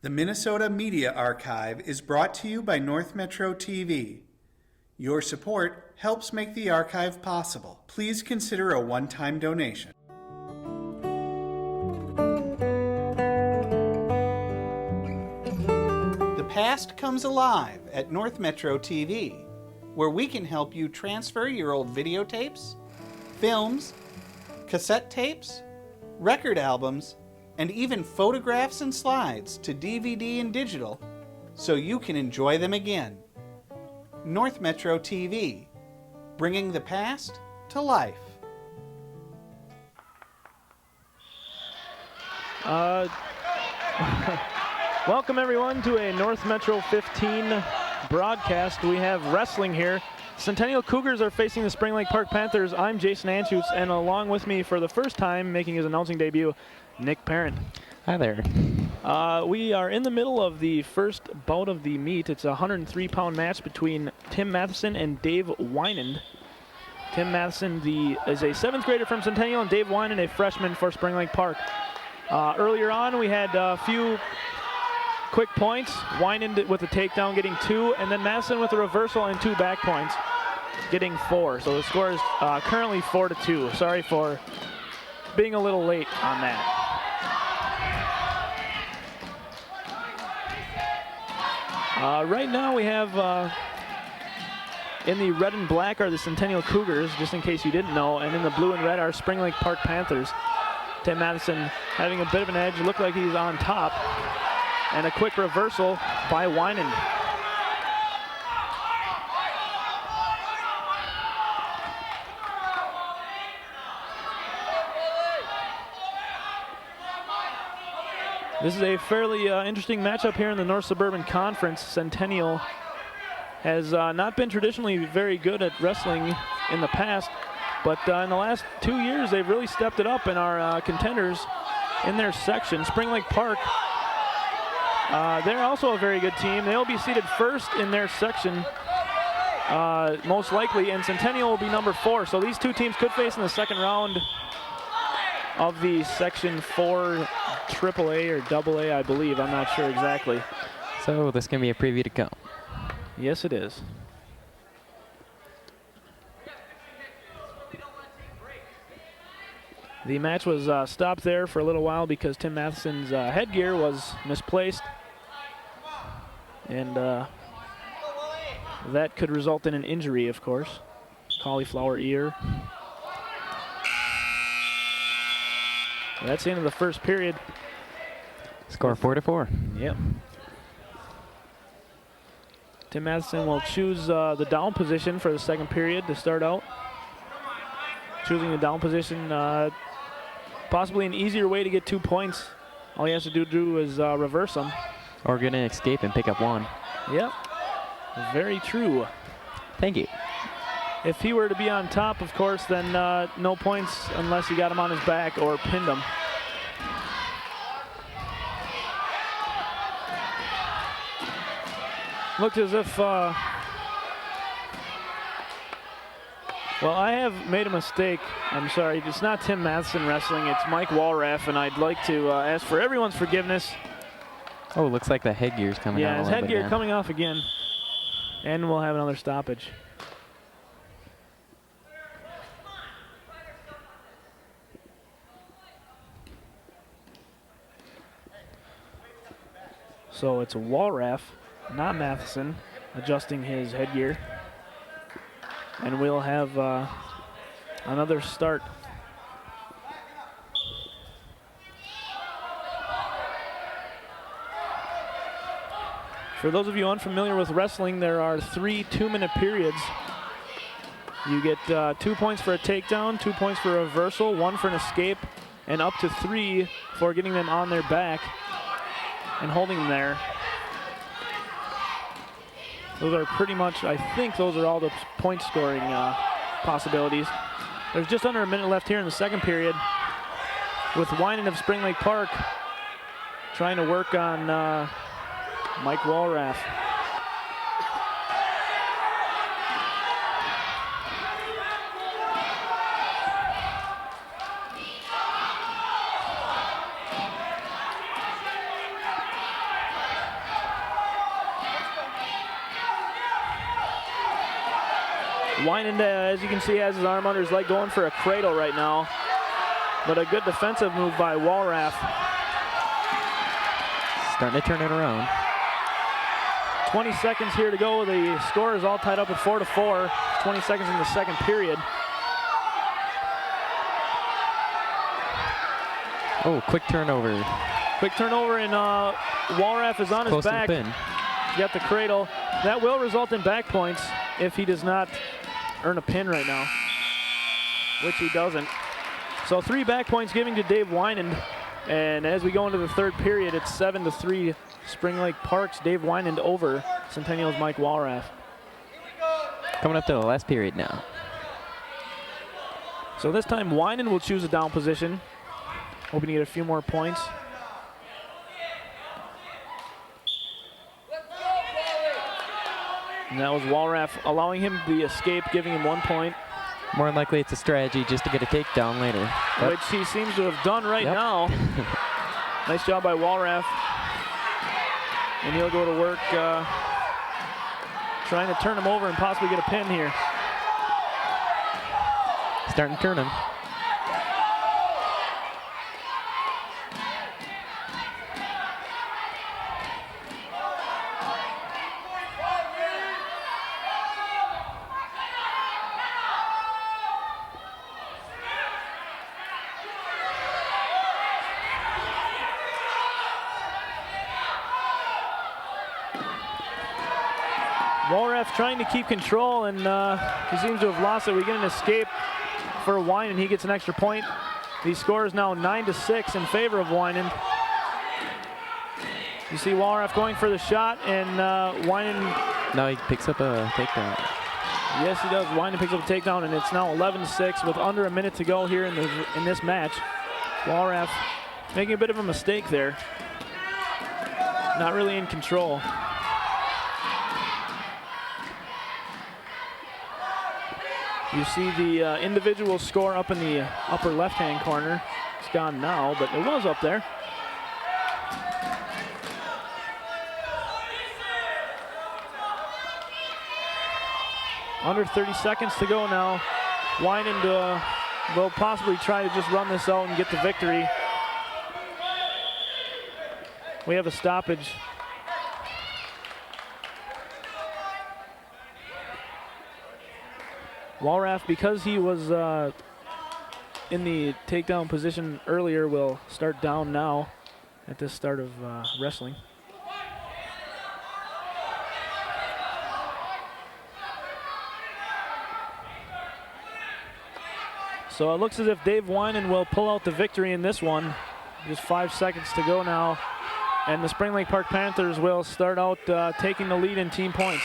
The Minnesota Media Archive is brought to you by North Metro TV. Your support helps make the archive possible. Please consider a one-time donation. The past comes alive at North Metro TV, where we can help you transfer your old videotapes, films, cassette tapes, record albums, and even photographs and slides to DVD and digital so you can enjoy them again. North Metro TV, bringing the past to life. Welcome everyone to a North Metro 15 broadcast. We have wrestling here. Centennial Cougars are facing the Spring Lake Park Panthers. I'm Jason Anschutz, and along with me for the first time making his announcing debut, Nick Parent. Hi there. We are in the middle of the first bout of the meet. It's a 103-pound match between Tim Matheson and Dave Wynand. Tim Matheson is a 7th grader from Centennial, and Dave Wynand a freshman for Spring Lake Park. Earlier on, we had a few quick points. Wynand with a takedown getting 2, and then Matheson with a reversal and 2 back points getting 4. So the score is currently 4-2. Sorry for being a little late on that. Right now we have in the red and black are the Centennial Cougars, just in case you didn't know, and in the blue and red are Spring Lake Park Panthers. Tim Matheson having a bit of an edge, looked like he's on top, and a quick reversal by Wynand. This is a fairly interesting matchup here in the North Suburban Conference. Centennial has not been traditionally very good at wrestling in the past, but in the last 2 years they've really stepped it up and are contenders in their section. Spring Lake Park, they're also a very good team. They'll be seated first in their section, most likely, and Centennial will be number 4. So these two teams could face in the second round of the Section 4 AAA or AA, I believe. I'm not sure exactly. So this can be a preview to come. Yes, it is. The match was stopped there for a little while because Tim Matheson's headgear was misplaced. And that could result in an injury, of course. Cauliflower ear. That's the end of the first period. Score 4-4. Yep. Tim Matheson will choose the down position for the second period to start out. Choosing the down position, possibly an easier way to get 2 points. All he has to do is reverse them. Or get an escape and pick up 1. Yep. Very true. Thank you. If he were to be on top, of course, then no points unless he got him on his back or pinned him. Looked as if, well, I have made a mistake. I'm sorry, it's not Tim Matheson wrestling, it's Mike Walraff, and I'd like to ask for everyone's forgiveness. Oh, looks like the headgear's coming out. Yeah, his headgear coming off again, and we'll have another stoppage. So it's Walraff, not Matheson, adjusting his headgear. And we'll have another start. For those of you unfamiliar with wrestling, there are 3 2-minute periods. You get 2 points for a takedown, 2 points for a reversal, 1 for an escape, and up to 3 for getting them on their back and holding them there. Those are pretty much, I think those are all the point scoring possibilities. There's just under a minute left here in the second period with Wynand of Spring Lake Park trying to work on Mike Walraff. Wynand, as you can see, has his arm under his leg going for a cradle right now. But a good defensive move by Walraff. Starting to turn it around. 20 seconds here to go. The score is all tied up at 4-4. 20 seconds in the second period. Oh, quick turnover. Quick turnover, and Walraff is on his Close to the back. pin. Got the cradle. That will result in back points if he does not earn a pin right now, which he doesn't. So 3 back points giving to Dave Wynand. And as we go into the third period, it's 7-3 Spring Lake Park's Dave Wynand over Centennial's Mike Walraff. Coming up to the last period now. So this time Wynand will choose a down position, hoping to get a few more points. And that was Walraff allowing him the escape, giving him 1 point. More than likely it's a strategy just to get a takedown later. Yep. Which he seems to have done right Yep. now. Nice job by Walraff. And he'll go to work trying to turn him over and possibly get a pin here. Starting to turn him. Walraff trying to keep control, and he seems to have lost it. We get an escape for Wynand. He gets an extra point. The score is now 9-6 in favor of Wynand. You see Walraff going for the shot, and Wynand. Now he picks up a takedown. Yes, he does. Wynand picks up a takedown, and it's now 11-6 with under a minute to go here in this match. Walraff making a bit of a mistake there. Not really in control. You see the individual score up in the upper left-hand corner. It's gone now, but it was up there. Under 30 seconds to go now. Wynand will possibly try to just run this out and get the victory. We have a stoppage. Walraff, because he was in the takedown position earlier, will start down now at this start of wrestling. So it looks as if Dave Wynand will pull out the victory in this one. Just 5 seconds to go now. And the Spring Lake Park Panthers will start out taking the lead in team points.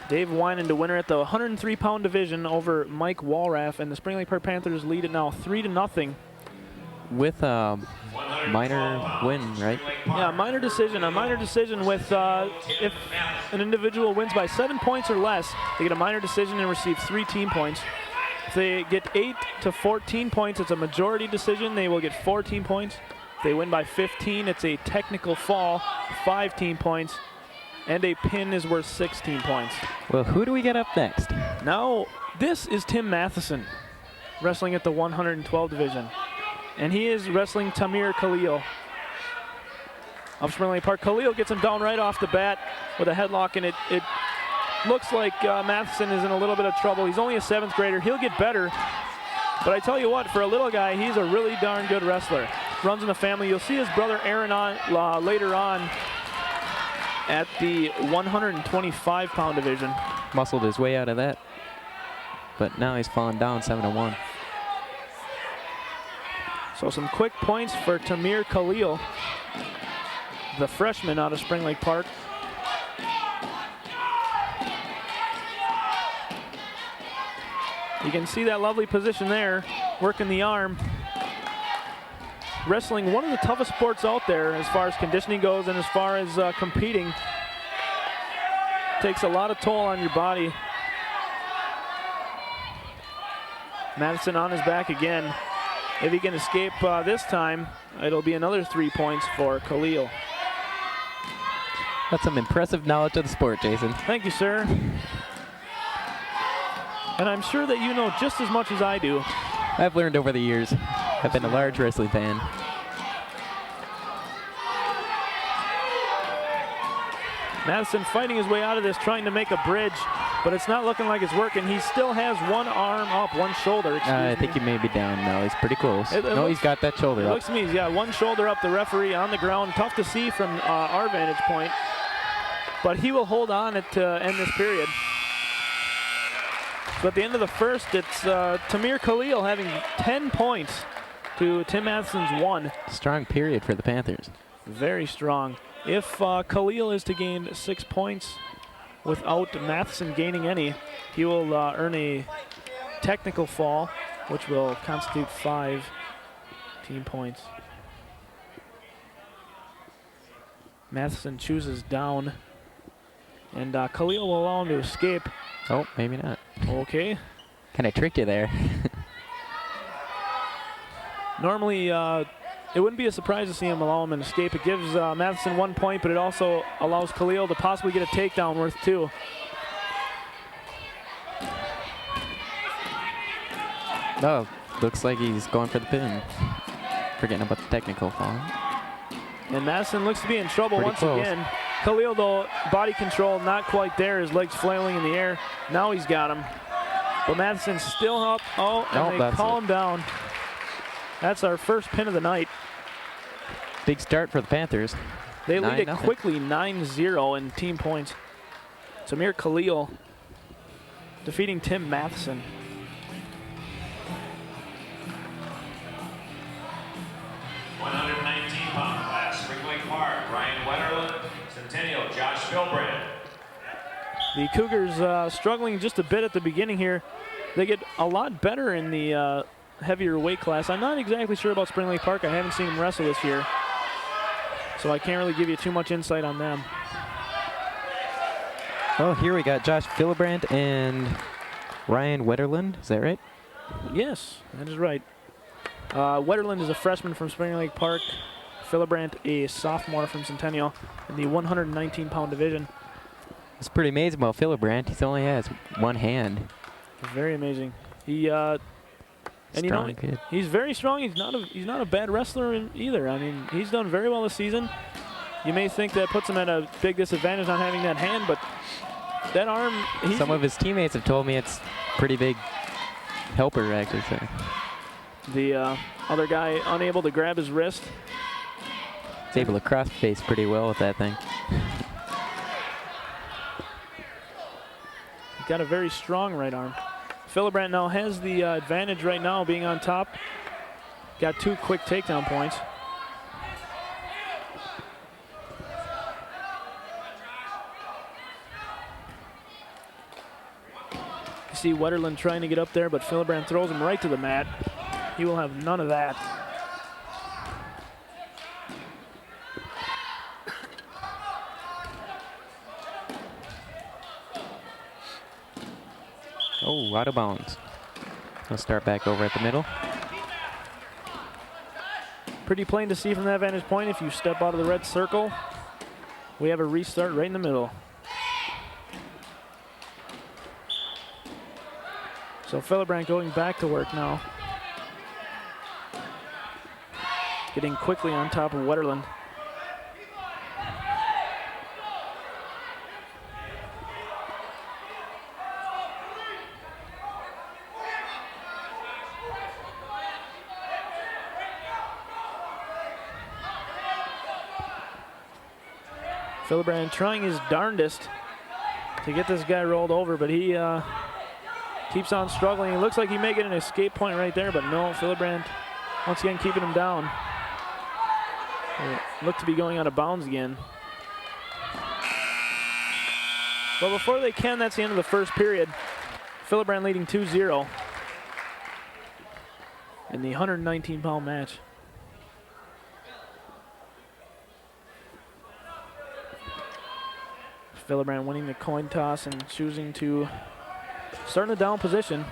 Dave Wynand, the winner at the 103-pound division over Mike Walraff, and the Spring Lake Park Panthers lead it now 3-0. With a minor win, right? Yeah, minor decision. A minor decision with if an individual wins by 7 points or less, they get a minor decision and receive 3 team points. If they get 8 to 14 points, it's a majority decision. They will get 4 team points. If they win by 15, it's a technical fall, 5 team points. And a pin is worth 16 points. Well, who do we get up next? Now, this is Tim Matheson, wrestling at the 112 division. And he is wrestling Tamir Khalil of Spring Lake Park. Khalil gets him down right off the bat with a headlock, and it looks like Matheson is in a little bit of trouble. He's only a 7th grader. He'll get better. But I tell you what, for a little guy, he's a really darn good wrestler. Runs in the family. You'll see his brother Aaron on later on at the 125-pound division. Muscled his way out of that. But now he's fallen down 7-1. So some quick points for Tamir Khalil, the freshman out of Spring Lake Park. You can see that lovely position there, working the arm. Wrestling, one of the toughest sports out there as far as conditioning goes and as far as competing. Takes a lot of toll on your body. Madison on his back again. If he can escape this time, it'll be another 3 points for Khalil. That's some impressive knowledge of the sport, Jason. Thank you, sir. And I'm sure that you know just as much as I do. I've learned over the years. I've been a large wrestling fan. Madison fighting his way out of this, trying to make a bridge, but it's not looking like it's working. He still has one arm up, one shoulder. I think he may be down now. He's pretty close. No, he's got that shoulder it up. Looks to me he's got one shoulder up, the referee on the ground. Tough to see from our vantage point, but he will hold on to end this period. So at the end of the first, it's Tamir Khalil having 10 points to Tim Matheson's 1. Strong period for the Panthers. Very strong. If Khalil is to gain 6 points without Matheson gaining any, he will earn a technical fall, which will constitute 5 team points. Matheson chooses down, and Khalil will allow him to escape. Oh, maybe not. Okay. Kind of tricked you there. Normally, it wouldn't be a surprise to see him allow him an escape. It gives Matheson 1 point, but it also allows Khalil to possibly get a takedown worth 2. Oh, looks like he's going for the pin. Forgetting about the technical fall. And Matheson looks to be in trouble Pretty once close. again. Khalil, though, body control not quite there. His legs flailing in the air. Now he's got him. But Matheson's still up. Oh, and they call him down. That's our first pin of the night. Big start for the Panthers. They lead it 9-0. quickly, 9-0 in team points. Tamir Khalil defeating Tim Matheson. £119 class, Spring Lake Park, Ryan Wetterland, Centennial, Josh Philbrand. The Cougars struggling just a bit at the beginning here. They get a lot better in the heavier weight class. I'm not exactly sure about Spring Lake Park. I haven't seen them wrestle this year, so I can't really give you too much insight on them. Oh, here we got Josh Philbrand and Ryan Wetterland. Is that right? Yes, that is right. Wetterland is a freshman from Spring Lake Park. Philibrandt, a sophomore from Centennial in the 119-pound division. It's pretty amazing about Philibrandt. He only has one hand. Very amazing. He and you know, Strong kid. he's very strong. He's not a bad wrestler either. I mean, he's done very well this season. You may think that puts him at a big disadvantage not having that hand, but that arm. Some of his teammates have told me it's pretty big helper, actually. So. The other guy unable to grab his wrist. He's able to cross face pretty well with that thing. He's got a very strong right arm. Philibrandt now has the advantage right now, being on top. Got 2 quick takedown points. You see Wetterland trying to get up there, but Philibrandt throws him right to the mat. He will have none of that. Oh, out of bounds. He'll start back over at the middle. Pretty plain to see from that vantage point. If you step out of the red circle, we have a restart right in the middle. So Philibrandt going back to work now. Getting quickly on top of Wetterland. Philibrandt trying his darndest to get this guy rolled over, but he keeps on struggling. It looks like he may get an escape point right there, but no, Philibrandt once again keeping him down. Look to be going out of bounds again. Well, before they can, that's the end of the first period. Philibrandt leading 2-0 in the 119-pound match. Philibrandt winning the coin toss and choosing to start in a down position.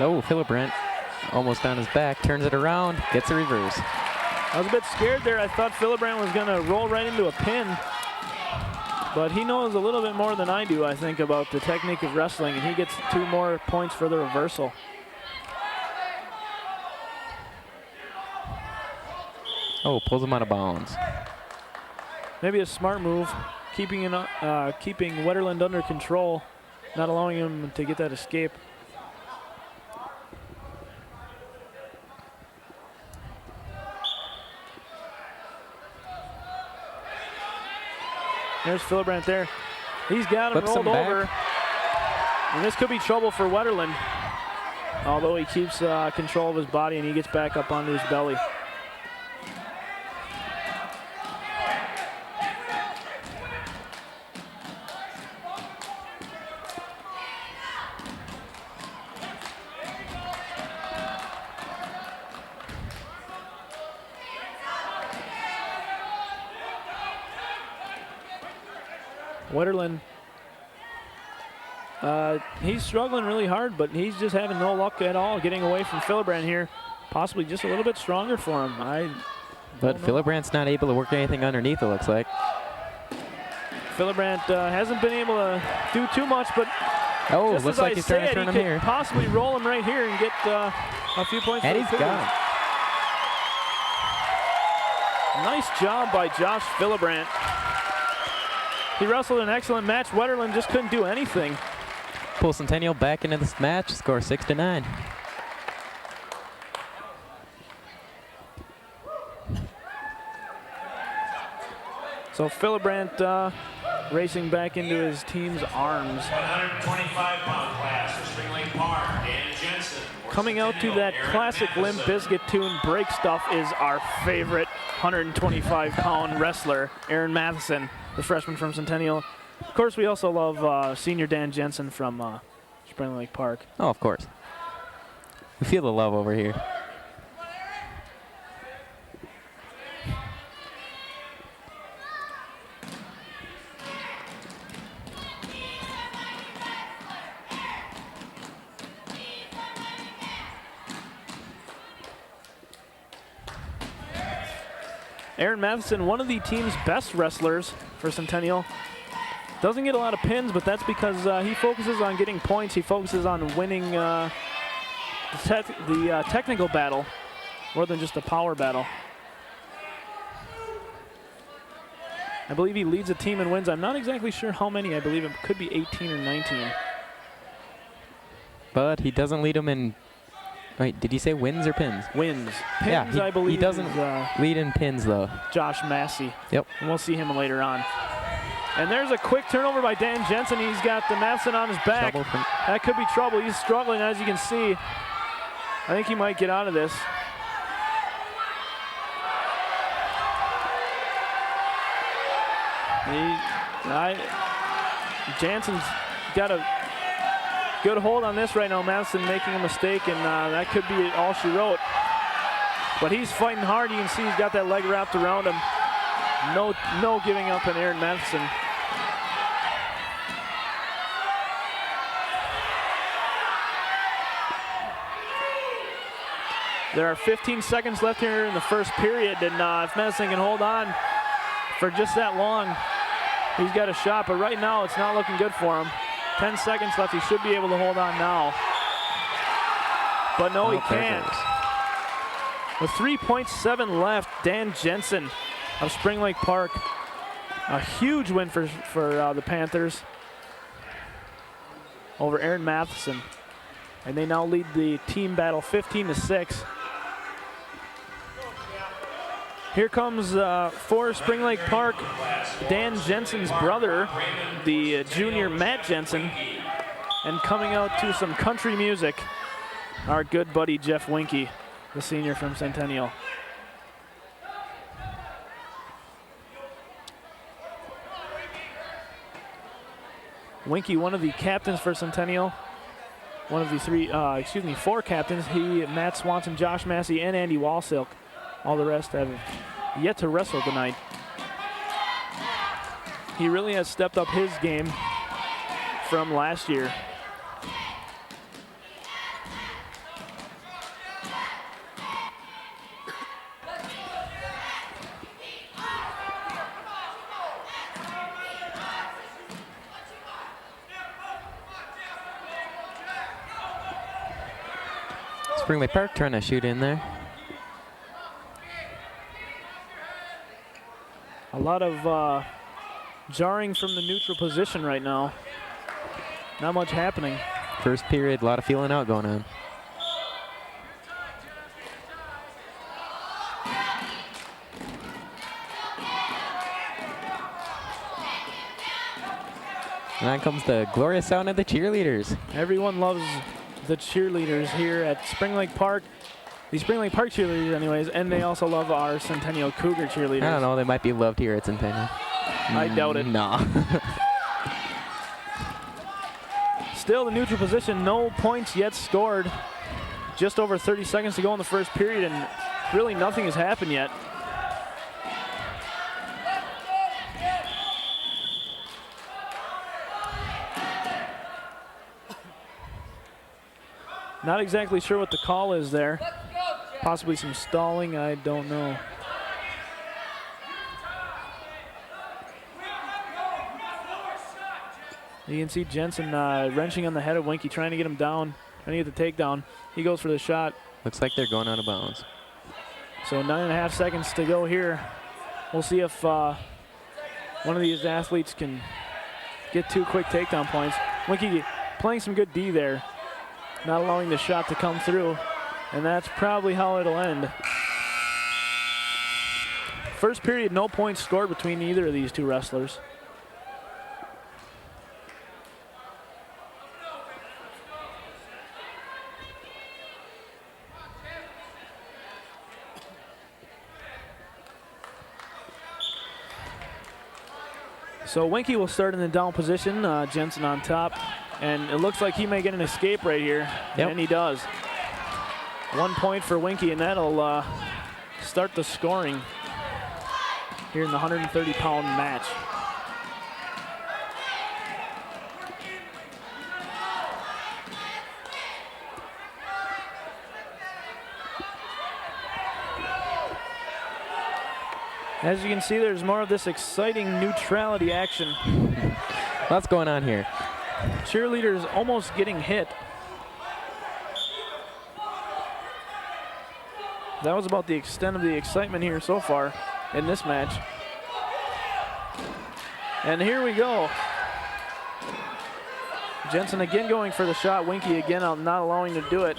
Oh, Philibrant almost on his back, turns it around, gets a reverse. I was a bit scared there. I thought Philibrant was going to roll right into a pin. But he knows a little bit more than I do, I think, about the technique of wrestling, and he gets 2 more points for the reversal. Oh, pulls him out of bounds. Maybe a smart move, keeping Wetterland under control, not allowing him to get that escape. There's Philibrant there. He's got him Flips rolled him over. And this could be trouble for Wetterland. Although he keeps control of his body and he gets back up onto his belly. Wetterland, he's struggling really hard, but he's just having no luck at all getting away from Philibrant here. Possibly just a little bit stronger for him. But Philibrant's not able to work anything underneath, it looks like. Philibrant hasn't been able to do too much, but oh, looks like he's trying to turn him here. Possibly roll him right here and get a few points. And he's got him. Nice job by Josh Philibrant. He wrestled an excellent match. Wetterland just couldn't do anything. Pull Centennial back into this match, score 6-9. So Philibrant racing back into his team's arms. 125-pound class for Spring Lake Park, Dan Jensen. Coming out to that classic Limp Bizkit tune, Break Stuff, is our favorite 125-pound wrestler, Aaron Matheson, the freshman from Centennial. Of course, we also love senior Dan Jensen from Spring Lake Park. Oh, of course. We feel the love over here. Aaron Matheson, one of the team's best wrestlers for Centennial. Doesn't get a lot of pins, but that's because he focuses on getting points. He focuses on winning the technical battle more than just a power battle. I believe he leads a team in wins. I'm not exactly sure how many. I believe it could be 18 or 19. But he doesn't lead them in. Wait, did he say wins or pins? Wins. Pins, yeah, I believe. He doesn't lead in pins, though. Josh Massey. Yep. And we'll see him later on. And there's a quick turnover by Dan Jensen. He's got the Matheson on his back. That could be trouble. He's struggling, as you can see. I think he might get out of this. Jansen's got a good hold on this right now. Matheson making a mistake, and that could be all she wrote. But he's fighting hard. You can see he's got that leg wrapped around him. No giving up on Aaron Matheson. There are 15 seconds left here in the first period, and if Matheson can hold on for just that long, he's got a shot. But right now, it's not looking good for him. 10 seconds left. He should be able to hold on now. But no, he can't. With 3.7 left, Dan Jensen of Spring Lake Park. A huge win for the Panthers over Aaron Matheson. And they now lead the team battle 15-6. Here comes for Spring Lake Park, Dan Jensen's brother, the junior Matt Jensen. And coming out to some country music, our good buddy Jeff Winky, the senior from Centennial. Winky, one of the captains for Centennial. One of the four captains. He, Matt Swanson, Josh Massey, and Andy Walsilk. All the rest have yet to wrestle tonight. He really has stepped up his game from last year. Spring Lake Park trying to shoot in there. A lot of jarring from the neutral position right now. Not much happening. First period, a lot of feeling out going on. And on comes the glorious sound of the cheerleaders. Everyone loves the cheerleaders here at Spring Lake Park. The Spring Lake Park cheerleaders anyways, and they also love our Centennial Cougar cheerleaders. I don't know, they might be loved here at Centennial. I doubt it. No. Still the neutral position, no points yet scored. Just over 30 seconds to go in the first period, and really nothing has happened yet. Not exactly sure what the call is there. Possibly some stalling, I don't know. You can see Jensen wrenching on the head of Winky, trying to get him down, trying to get the takedown. He goes for the shot. Looks like they're going out of bounds. So 9.5 seconds to go here. We'll see if one of these athletes can get 2 quick takedown points. Winky playing some good D there, not allowing the shot to come through, and that's probably how it'll end. First period, no points scored between either of these two wrestlers. So Winky will start in the down position, Jensen on top, and it looks like he may get an escape right here, and he does. 1 point for Winky, and that'll start the scoring here in the 130-pound match. As you can see, there's more of this exciting neutrality action. What's going on here? Cheerleaders almost getting hit. That was about the extent of the excitement here so far in this match. And here we go. Jensen again going for the shot. Winky again not allowing to do it.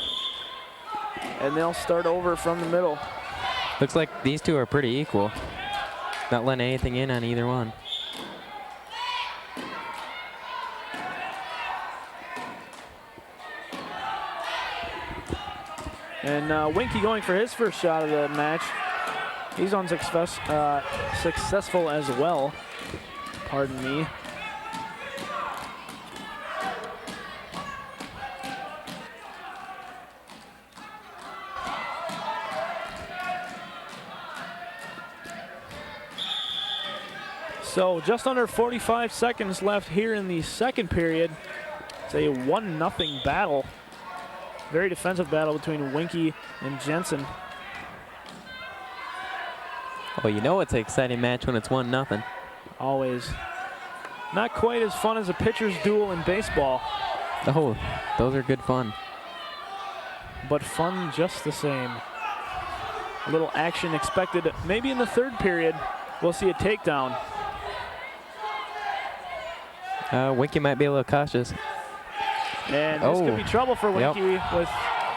And they'll start over from the middle. Looks like these two are pretty equal. Not letting anything in on either one. And Winky going for his first shot of the match. He's successful as well. Pardon me. So just under 45 seconds left here in the second period. It's a 1-0 battle. Very defensive battle between Winky and Jensen. Well, you know it's an exciting match when it's 1-0. Always. Not quite as fun as a pitcher's duel in baseball. Oh, those are good fun. But fun just the same. A little action expected. Maybe in the third period, we'll see a takedown. Winky might be a little cautious. And this could be trouble for Winky with...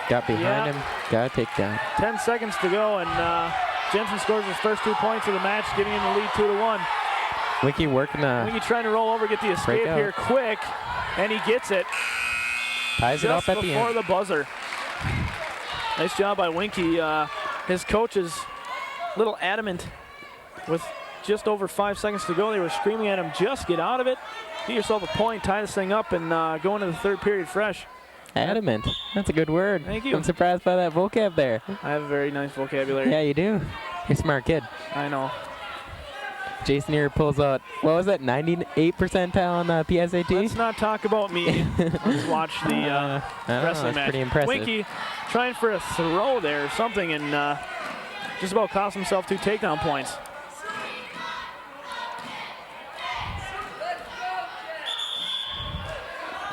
Got behind him, got a takedown. 10 seconds to go, and Jensen scores his first 2 points of the match, giving him the lead 2-1. Winky working Winky trying to roll over, get the escape here quick, and he gets it. Ties it up at the end. Just before the buzzer. Nice job by Winky. His coach is a little adamant with just over 5 seconds to go. They were screaming at him, just get out of it. Get yourself a point, tie this thing up, and go into the third period fresh. Adamant. That's a good word. Thank you. I'm surprised by that vocab there. I have a very nice vocabulary. Yeah, you do. You're a smart kid. I know. Jason here pulls out, what was that, 98 percentile on the PSAT? Let's not talk about me. Let's watch the wrestling match. Pretty impressive. Winky trying for a throw there or something, and just about cost himself 2 takedown points.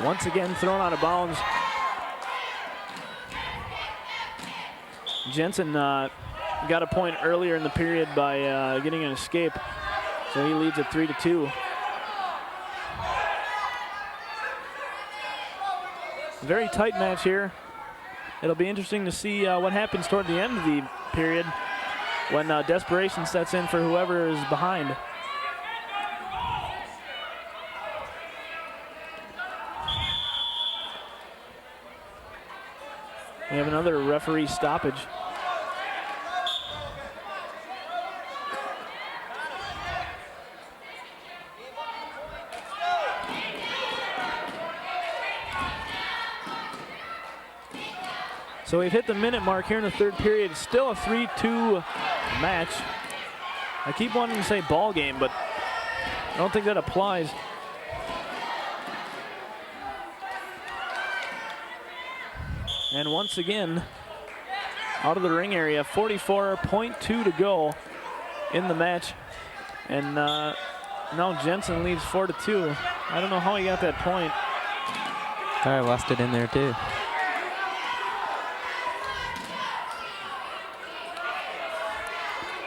Once again thrown out of bounds. Jensen got a point earlier in the period by getting an escape. So he leads at 3-2. Very tight match here. It'll be interesting to see what happens toward the end of the period when desperation sets in for whoever is behind. We have another referee stoppage. So we've hit the minute mark here in the third period. It's still a 3-2 match. I keep wanting to say ball game, but I don't think that applies. And once again, out of the ring area, 44.2 to go in the match. And now Jensen leads 4-2. I don't know how he got that point. I lost it in there too.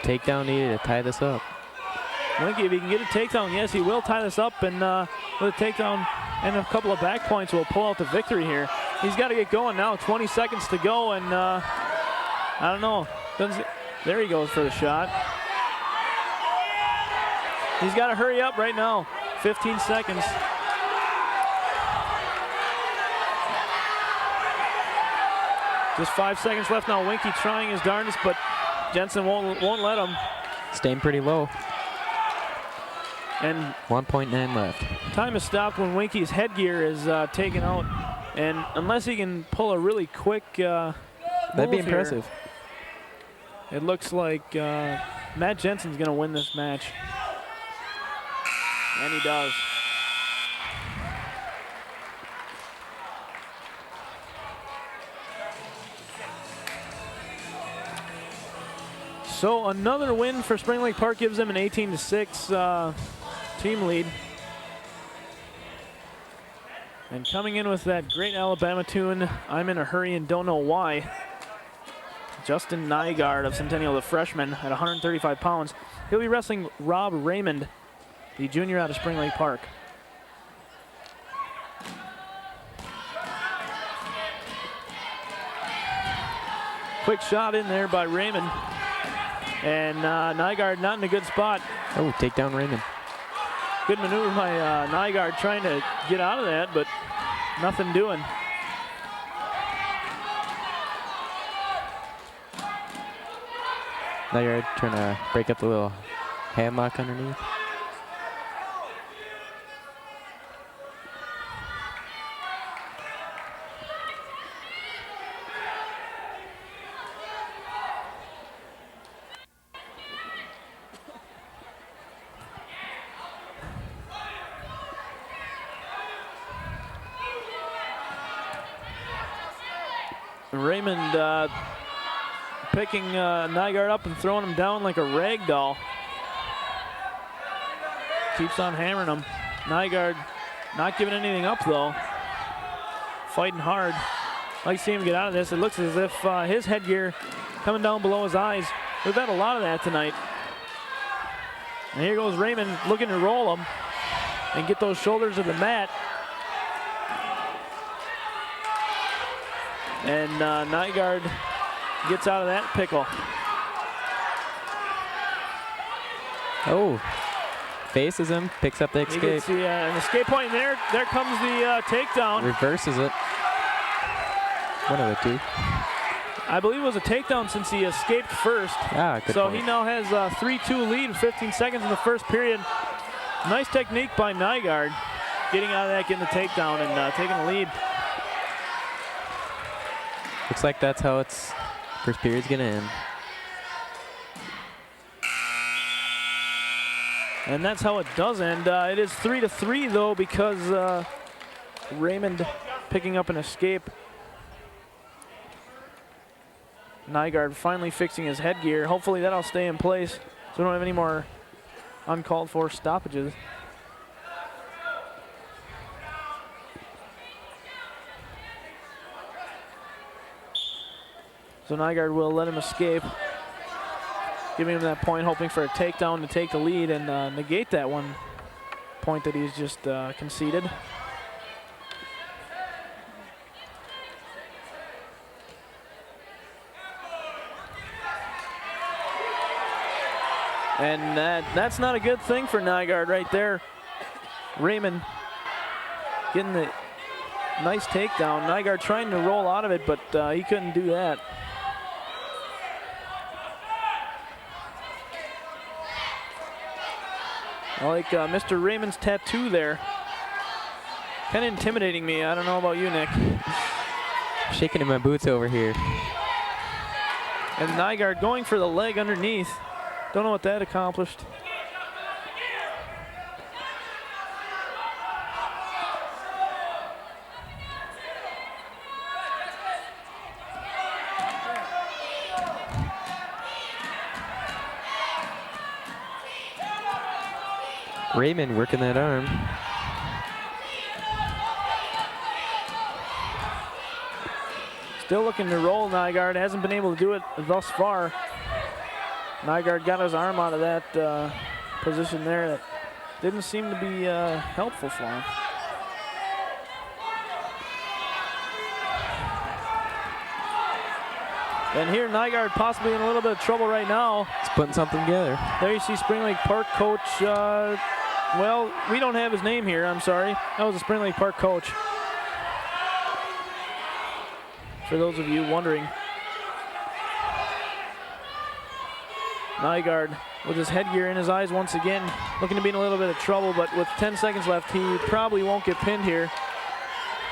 Takedown needed to tie this up. Winky, if he can get a takedown, yes, he will tie this up, and with a takedown and a couple of back points, will pull out the victory here. He's got to get going now. 20 seconds to go, and I don't know. There he goes for the shot. He's got to hurry up right now. 15 seconds. Just 5 seconds left now. Winky trying his darndest, but Jensen won't let him. Staying pretty low. And 1.9 left. time is stopped when Winky's headgear is taken out. And unless he can pull a really quick That'd be move impressive. here, it looks like Matt Jensen's going to win this match. And he does. So another win for Spring Lake Park gives them an 18-6 team lead. And coming in with that great Alabama tune, I'm in a hurry and don't know why, Justin Nygaard of Centennial, the freshman, at 135 pounds. He'll be wrestling Rob Raymond, the junior out of Spring Lake Park. Quick shot in there by Raymond. And Nygaard not in a good spot. Oh, takedown Raymond. Good maneuver by Nygaard trying to get out of that, but nothing doing. Nygaard trying to break up the little hammock underneath. Raymond picking Nygaard up and throwing him down like a rag doll. Keeps on hammering him. Nygaard not giving anything up though. Fighting hard. I'd like to see him get out of this. It looks as if his headgear coming down below his eyes. We've had a lot of that tonight. And here goes Raymond looking to roll him and get those shoulders to the mat. And Nygaard gets out of that pickle. Oh, faces him, picks up the escape. You can see an escape point there. There comes the takedown. Reverses it. One of the two. I believe it was a takedown since he escaped first. Ah, good so point. he now has a 3-2 lead, 15 seconds in the first period. Nice technique by Nygaard, getting out of that, getting the takedown, and taking the lead. Looks like that's how it's first period's gonna end. And that's how it does end. It is 3-3 though, because Raymond picking up an escape. Nygaard finally fixing his headgear. Hopefully that'll stay in place so we don't have any more uncalled for stoppages. So Nygaard will let him escape, giving him that point, hoping for a takedown to take the lead and negate that 1 point that he's just conceded. And that's not a good thing for Nygaard right there. Raymond getting the nice takedown. Nygaard trying to roll out of it, but he couldn't do that. I like Mr. Raymond's tattoo there. Kind of intimidating me. I don't know about you, Nick. Shaking in my boots over here. And Nygaard going for the leg underneath. Don't know what that accomplished. Raymond working that arm. Still looking to roll Nygaard. Hasn't been able to do it thus far. Nygaard got his arm out of that position there. That didn't seem to be helpful for him. And here Nygaard possibly in a little bit of trouble right now. He's putting something together. There you see Spring Lake Park coach. Well, we don't have his name here, I'm sorry. That was a Spring Lake Park coach. For those of you wondering. Nygaard with his headgear in his eyes once again, looking to be in a little bit of trouble, but with 10 seconds left, he probably won't get pinned here.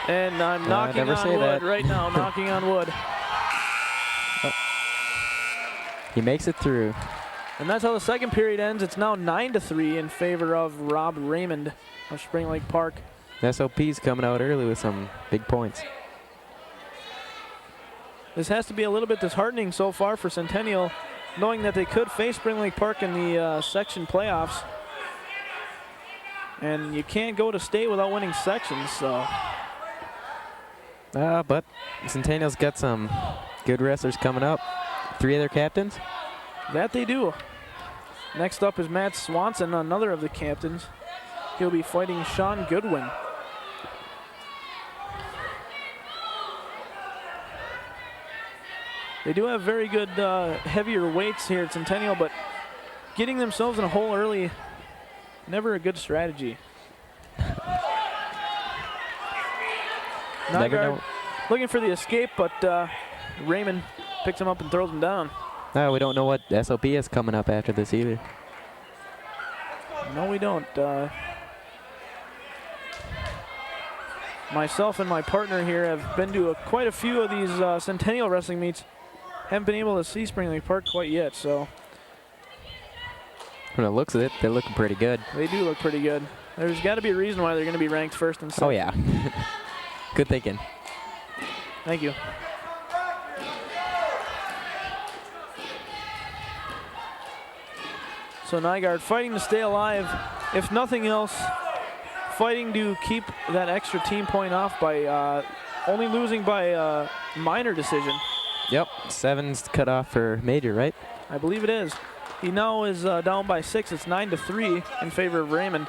And I'm knocking on wood right now, knocking on wood. He makes it through. And that's how the second period ends. It's now 9-3 in favor of Rob Raymond of Spring Lake Park. The SOP's coming out early with some big points. This has to be a little bit disheartening so far for Centennial, knowing that they could face Spring Lake Park in the section playoffs. And you can't go to state without winning sections, so. But Centennial's got some good wrestlers coming up. 3 other captains. That they do. Next up is Matt Swanson, another of the captains. He'll be fighting Sean Goodwin. They do have very good heavier weights here at Centennial, but getting themselves in a hole early, never a good strategy. Nygaard looking for the escape, but Raymond picks him up and throws him down. No, we don't know what SOP is coming up after this either. No, we don't. Myself and my partner here have been to quite a few of these Centennial wrestling meets. Haven't been able to see Spring Lake Park quite yet, so. From the looks of it, they're looking pretty good. They do look pretty good. There's got to be a reason why they're going to be ranked first and second. Oh, yeah. Good thinking. Thank you. So Nygaard fighting to stay alive. If nothing else, fighting to keep that extra team point off by only losing by a minor decision. Yep, 7's cut off for Major, right? I believe it is. He now is down by 6. It's 9-3 in favor of Raymond.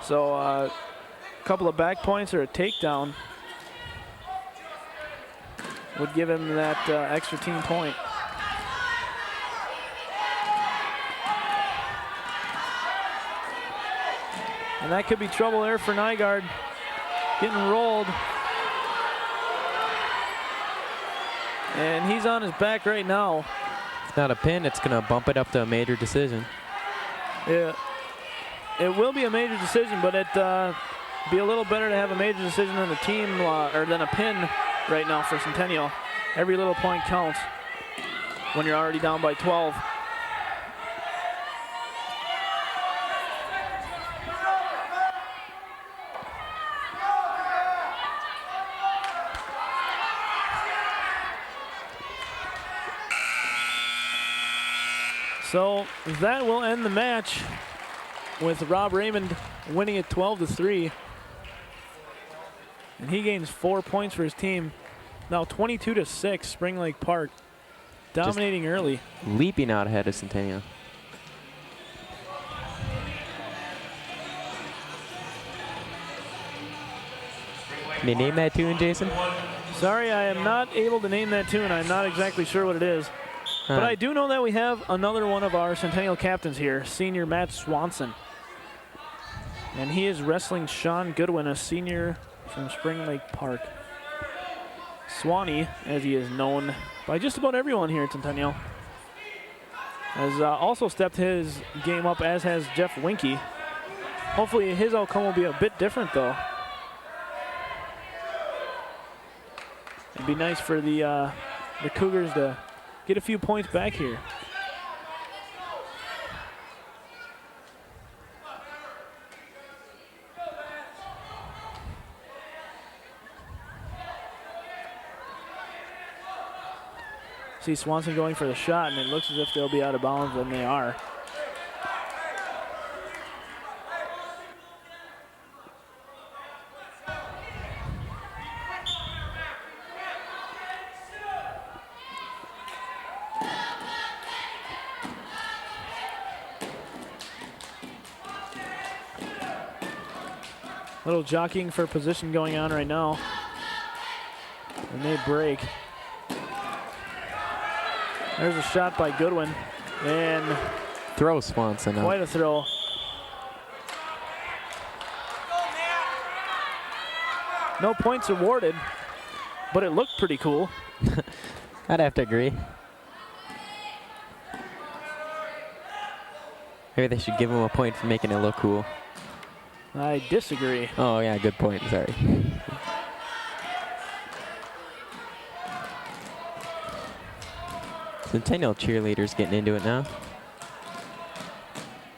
So a couple of back points or a takedown would give him that extra team point. And that could be trouble there for Nygaard. Getting rolled. And he's on his back right now. It's not a pin, it's going to bump it up to a major decision. Yeah, it will be a major decision, but it'd be a little better to have a major decision than a team or than a pin right now for Centennial. Every little point counts when you're already down by 12. So that will end the match with Rob Raymond winning it 12-3. And he gains 4 points for his team. Now 22-6, Spring Lake Park. Dominating early. Leaping out ahead of Centennial. Can you name that tune, Jason? Sorry, I am not able to name that tune. I'm not exactly sure what it is. But I do know that we have another one of our Centennial captains here, senior Matt Swanson. And he is wrestling Sean Goodwin, a senior from Spring Lake Park. Swanee, as he is known by just about everyone here at Centennial, has also stepped his game up, as has Jeff Winky. Hopefully his outcome will be a bit different, though. It'd be nice for the Cougars to get a few points back here. See Swanson going for the shot, and it looks as if they'll be out of bounds, and they are. Little jockeying for position going on right now. And they break. There's a shot by Goodwin. And throw Swanson quite a throw. No points awarded, but it looked pretty cool. I'd have to agree. Maybe they should give him a point for making it look cool. I disagree. Oh, yeah, good point. Sorry. Centennial cheerleaders getting into it now.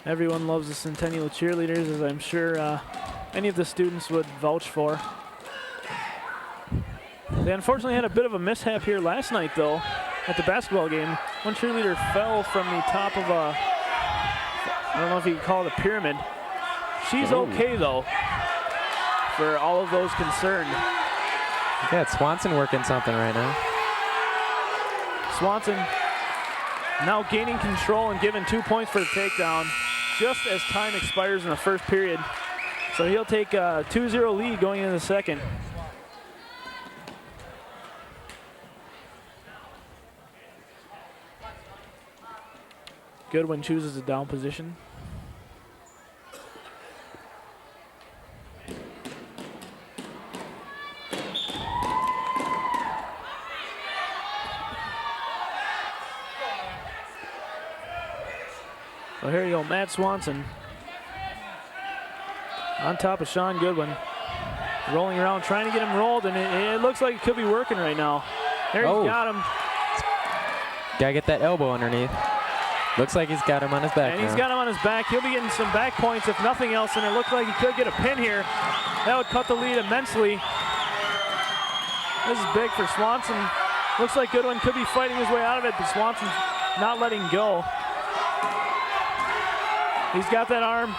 Everyone loves the Centennial cheerleaders, as I'm sure any of the students would vouch for. They unfortunately had a bit of a mishap here last night, though, at the basketball game. One cheerleader fell from the top of a, I don't know if you could call it a pyramid. She's okay, though, for all of those concerned. Yeah, it's Swanson working something right now. Swanson now gaining control and given 2 points for the takedown just as time expires in the first period. So he'll take a 2-0 lead going into the second. Goodwin chooses a down position. So here you go, Matt Swanson on top of Sean Goodwin. Rolling around, trying to get him rolled, and it looks like it could be working right now. There he's got him. Gotta get that elbow underneath. Looks like he's got him on his back And he's got him on his back. He'll be getting some back points, if nothing else, and it looks like he could get a pin here. That would cut the lead immensely. This is big for Swanson. Looks like Goodwin could be fighting his way out of it, but Swanson's not letting go. He's got that arm.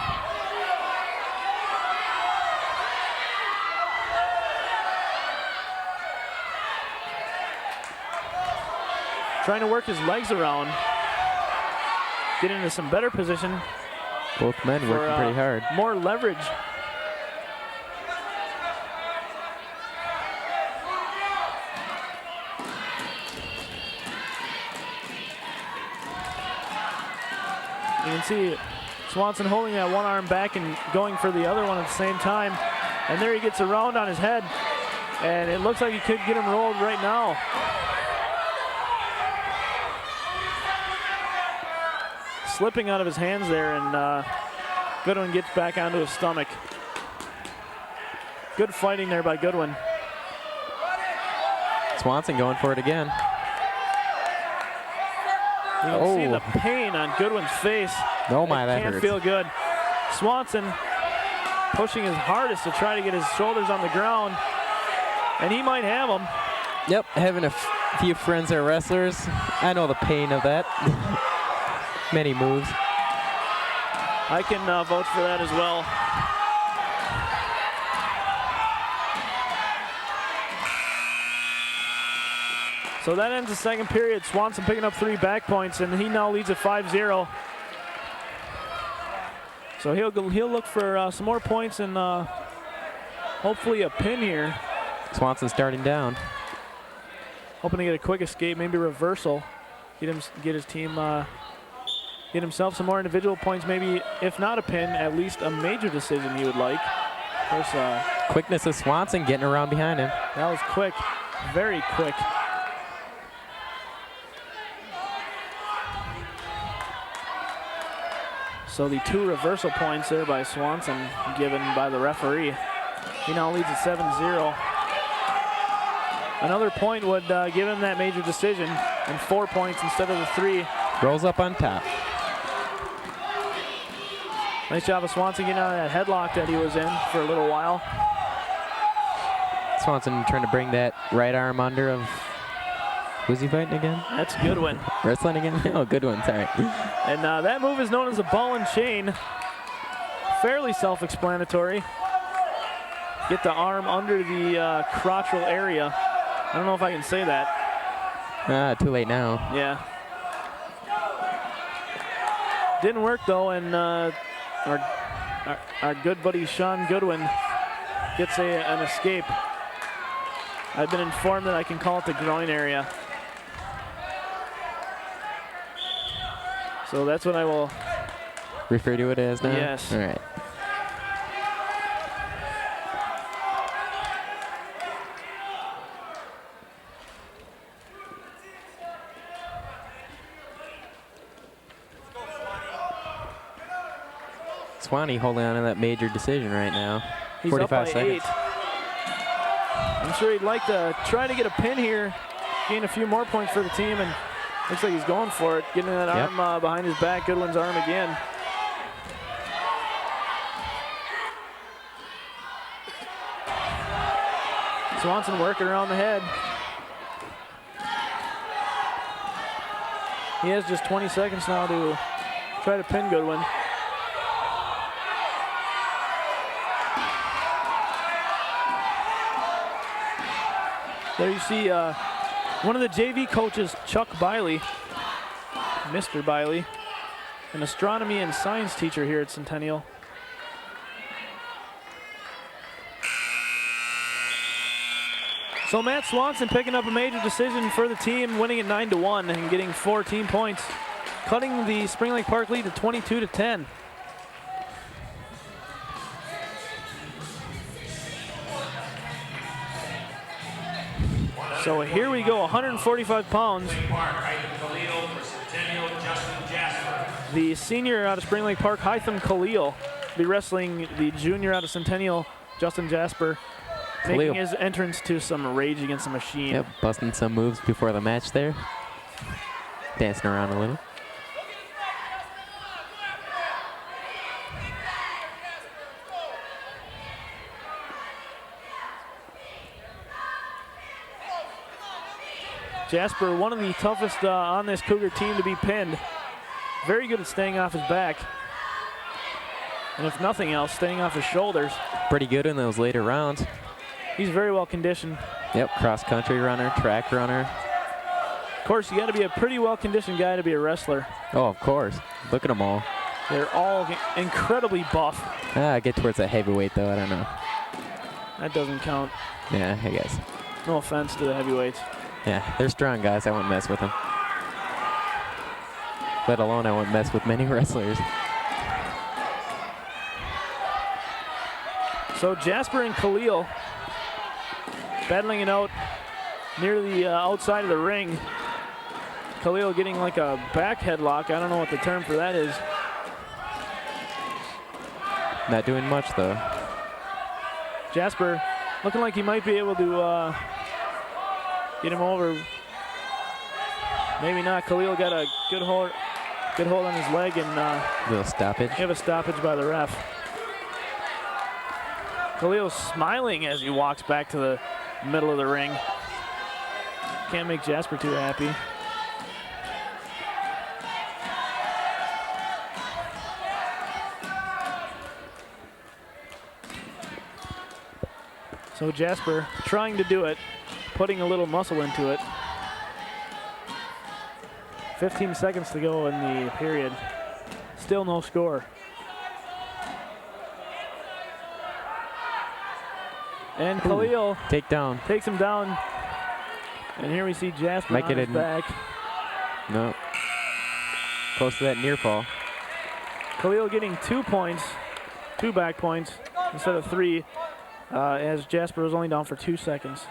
Trying to work his legs around. Get into some better position. Both men working pretty hard. More leverage. You can see Swanson holding that one arm back and going for the other one at the same time. And there he gets around on his head. And it looks like he could get him rolled right now. Slipping out of his hands there, and Goodwin gets back onto his stomach. Good fighting there by Goodwin. Swanson going for it again. You can see the pain on Goodwin's face. Oh my, that can't hurts. feel good. Swanson pushing his hardest to try to get his shoulders on the ground, and he might have them. Yep, having a few friends that are wrestlers, I know the pain of that. Many moves. I can vouch for that as well. So that ends the second period. Swanson picking up 3 back points, and he now leads at 5-0. So he'll look for some more points and hopefully a pin here. Swanson starting down. Hoping to get a quick escape, maybe reversal. Get his team, get himself some more individual points. Maybe if not a pin, at least a major decision he would like. Of course, quickness of Swanson getting around behind him. That was quick, very quick. So the 2 reversal points there by Swanson given by the referee. He now leads at 7-0. Another point would give him that major decision, and 4 points instead of the 3. Rolls up on top. Nice job of Swanson getting out of that headlock that he was in for a little while. Swanson trying to bring that right arm under of, who's he fighting again? That's Goodwin. Wrestling again? Oh, Goodwin, sorry. And that move is known as a ball and chain. Fairly self-explanatory. Get the arm under the crotchal area. I don't know if I can say that. Too late now. Yeah. Didn't work though, and our good buddy Sean Goodwin gets an escape. I've been informed that I can call it the groin area. So that's what I will refer to it as now? Yes. All right. Swanee holding on to that major decision right now. He's 45 up by seconds. 8. I'm sure he'd like to try to get a pin here, gain a few more points for the team, and looks like he's going for it. Getting that arm behind his back, Goodwin's arm again. Swanson working around the head. He has just 20 seconds now to try to pin Goodwin. There you see one of the JV coaches, Chuck Biley, Mr. Biley, an astronomy and science teacher here at Centennial. So Matt Swanson picking up a major decision for the team, winning at 9-1 and getting 4 team points, cutting the Spring Lake Park lead to 22-10. So here we go, 145 pounds. The senior out of Spring Lake Park, Hytham Khalil, be wrestling the junior out of Centennial, Justin Jasper, making his entrance to some Rage Against the Machine. Yep, busting some moves before the match there. Dancing around a little. Jasper, one of the toughest on this Cougar team to be pinned. Very good at staying off his back. And if nothing else, staying off his shoulders. Pretty good in those later rounds. He's very well conditioned. Yep, cross-country runner, track runner. Of course, you got to be a pretty well-conditioned guy to be a wrestler. Oh, of course. Look at them all. They're all incredibly buff. I get towards that heavyweight, though. I don't know. That doesn't count. Yeah, I guess. No offense to the heavyweights. Yeah, they're strong guys. I won't mess with them. Let alone I won't mess with many wrestlers. So Jasper and Khalil battling it out near the outside of the ring. Khalil getting like a back headlock. I don't know what the term for that is. Not doing much, though. Jasper looking like he might be able to get him over. Maybe not. Khalil got a good hold on his leg, and Little stoppage. have a stoppage by the ref. Khalil's smiling as he walks back to the middle of the ring. Can't make Jasper too happy. So Jasper trying to do it, putting a little muscle into it. 15 seconds to go in the period. Still no score. And Khalil Takedown. takes him down. And here we see Jasper Might on get his it. back. No. Close to that near fall. Khalil getting 2 points, 2 back points instead of 3, as Jasper was only down for 2 seconds.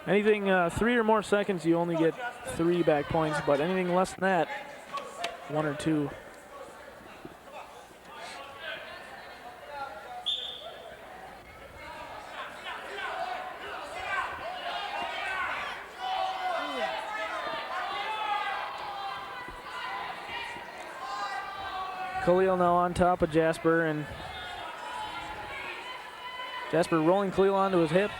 Anything 3 or more seconds, you only get 3 back points, but anything less than that, 1 or 2. Khalil now on top of Jasper, and Jasper rolling Khalil onto his hip.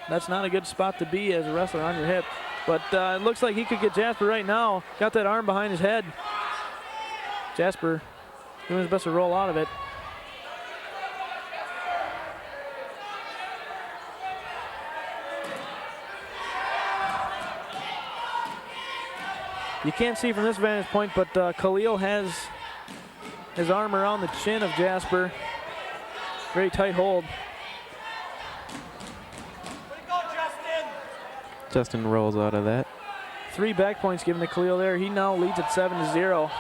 That's not a good spot to be as a wrestler, on your hip. But it looks like he could get Jasper right now. Got that arm behind his head. Jasper doing his best to roll out of it. You can't see from this vantage point, but Khalil has his arm around the chin of Jasper. Very tight hold. Justin rolls out of that. 3 back points given to Khalil there. He now leads at 7-0.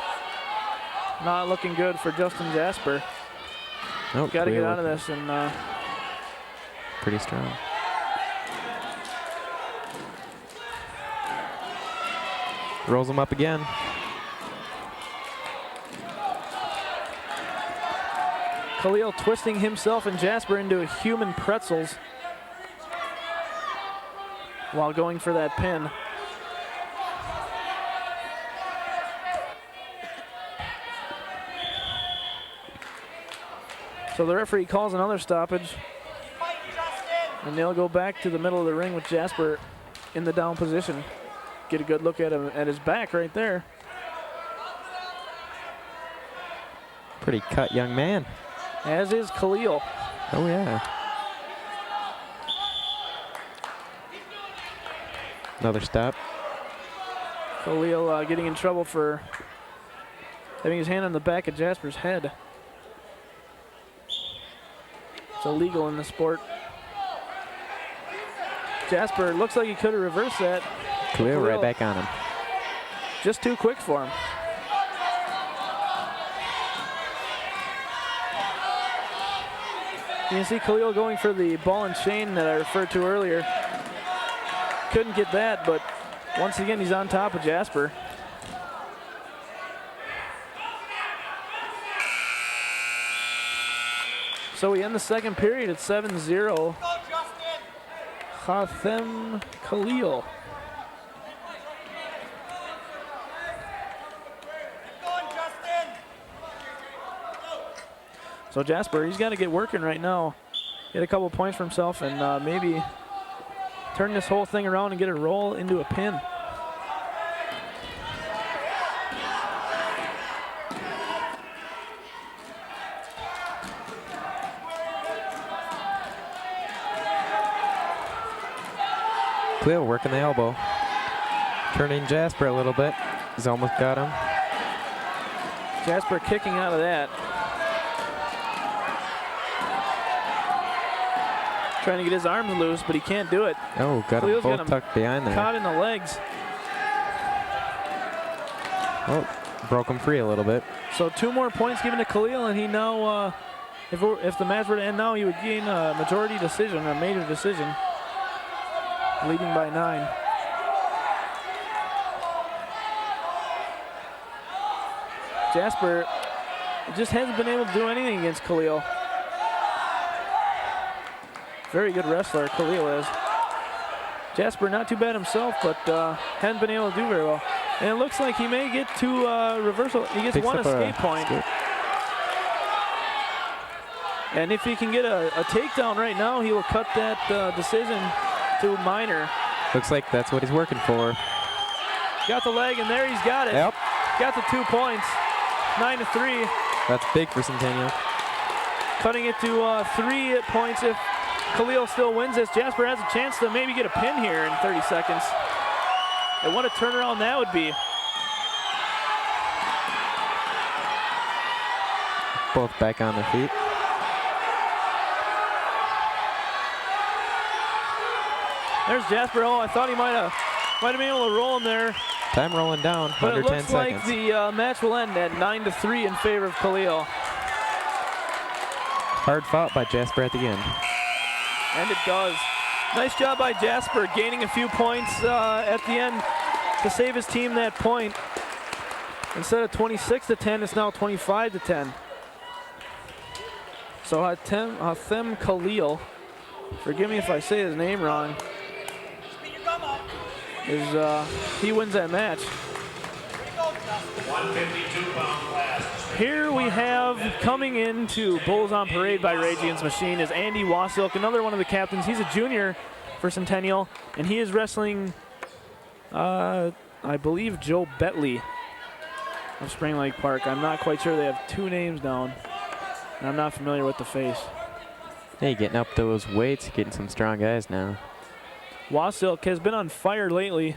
Not looking good for Justin Jasper. Nope. Got to get out of this and pretty strong. Rolls him up again. Khalil twisting himself and Jasper into a human pretzels while going for that pin. So the referee calls another stoppage, and they'll go back to the middle of the ring with Jasper in the down position. Get a good look at him at his back right there. Pretty cut young man. As is Khalil. Oh yeah. Another stop. Khalil getting in trouble for having his hand on the back of Jasper's head. It's illegal in the sport. Jasper looks like he could have reversed that. Khalil right back on him. Just too quick for him. You can see Khalil going for the ball and chain that I referred to earlier. Couldn't get that, but once again, he's on top of Jasper. So we end the second period at 7-0. Hathem Khalil. So Jasper, he's got to get working right now. Get a couple points for himself and maybe turn this whole thing around and get a roll into a pin. Khalil working the elbow. Turning Jasper a little bit. He's almost got him. Jasper kicking out of that. Trying to get his arms loose, but he can't do it. Oh, got Khalil's him got both him tucked behind there. Caught in the legs. Oh, broke him free a little bit. So 2 more points given to Khalil, and he now, if the match were to end now, he would gain a majority decision, a major decision, leading by 9. Jasper just hasn't been able to do anything against Khalil. Very good wrestler, Khalil is. Jasper not too bad himself, but hasn't been able to do very well. And it looks like he may get to reversal. He gets Picks one up escape point. escape. And if he can get a takedown right now, he will cut that decision to minor. Looks like that's what he's working for. Got the leg, and there he's got it. Yep. Got the 2 points, 9-3. That's big for Centennial. Cutting it to 3 points if Khalil still wins this. Jasper has a chance to maybe get a pin here in 30 seconds. And what a turnaround that would be. Both back on their feet. There's Jasper. Oh, I thought he might have been able to roll him there. Time rolling down, But under it 10 looks seconds. like the match will end at 9-3 in favor of Khalil. Hard fought by Jasper at the end. And it does. Nice job by Jasper gaining a few points at the end to save his team that point. Instead of 26-10, it's now 25-10. So Hathem Khalil, forgive me if I say his name wrong, he wins that match. 152-pound class. Here we have, coming into Bulls on Parade by Rage Against the Machine, is Andy Wasilk, another one of the captains. He's a junior for Centennial, and he is wrestling, I believe, Joe Betley of Spring Lake Park. I'm not quite sure. They have two names down, and I'm not familiar with the face. Hey, getting up those weights, getting some strong guys now. Wasilk has been on fire lately.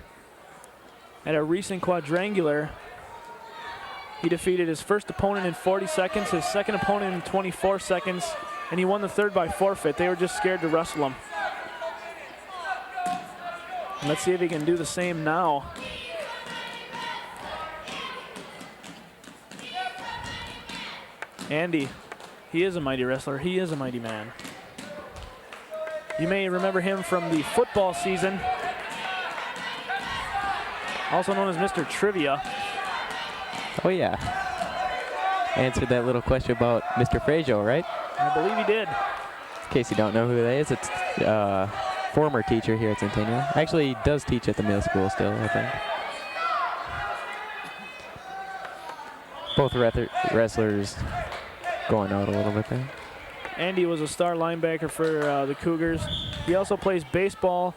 At a recent quadrangular, he defeated his first opponent in 40 seconds, his second opponent in 24 seconds, and he won the third by forfeit. They were just scared to wrestle him. Let's see if he can do the same now. Andy, he is a mighty wrestler. He is a mighty man. You may remember him from the football season, also known as Mr. Trivia. Oh, yeah. Answered that little question about Mr. Frazier, right? I believe he did. In case you don't know who that is, it's former teacher here at Centennial. Actually, he does teach at the middle school still, I think. Both wrestlers going out a little bit there. Andy was a star linebacker for the Cougars. He also plays baseball,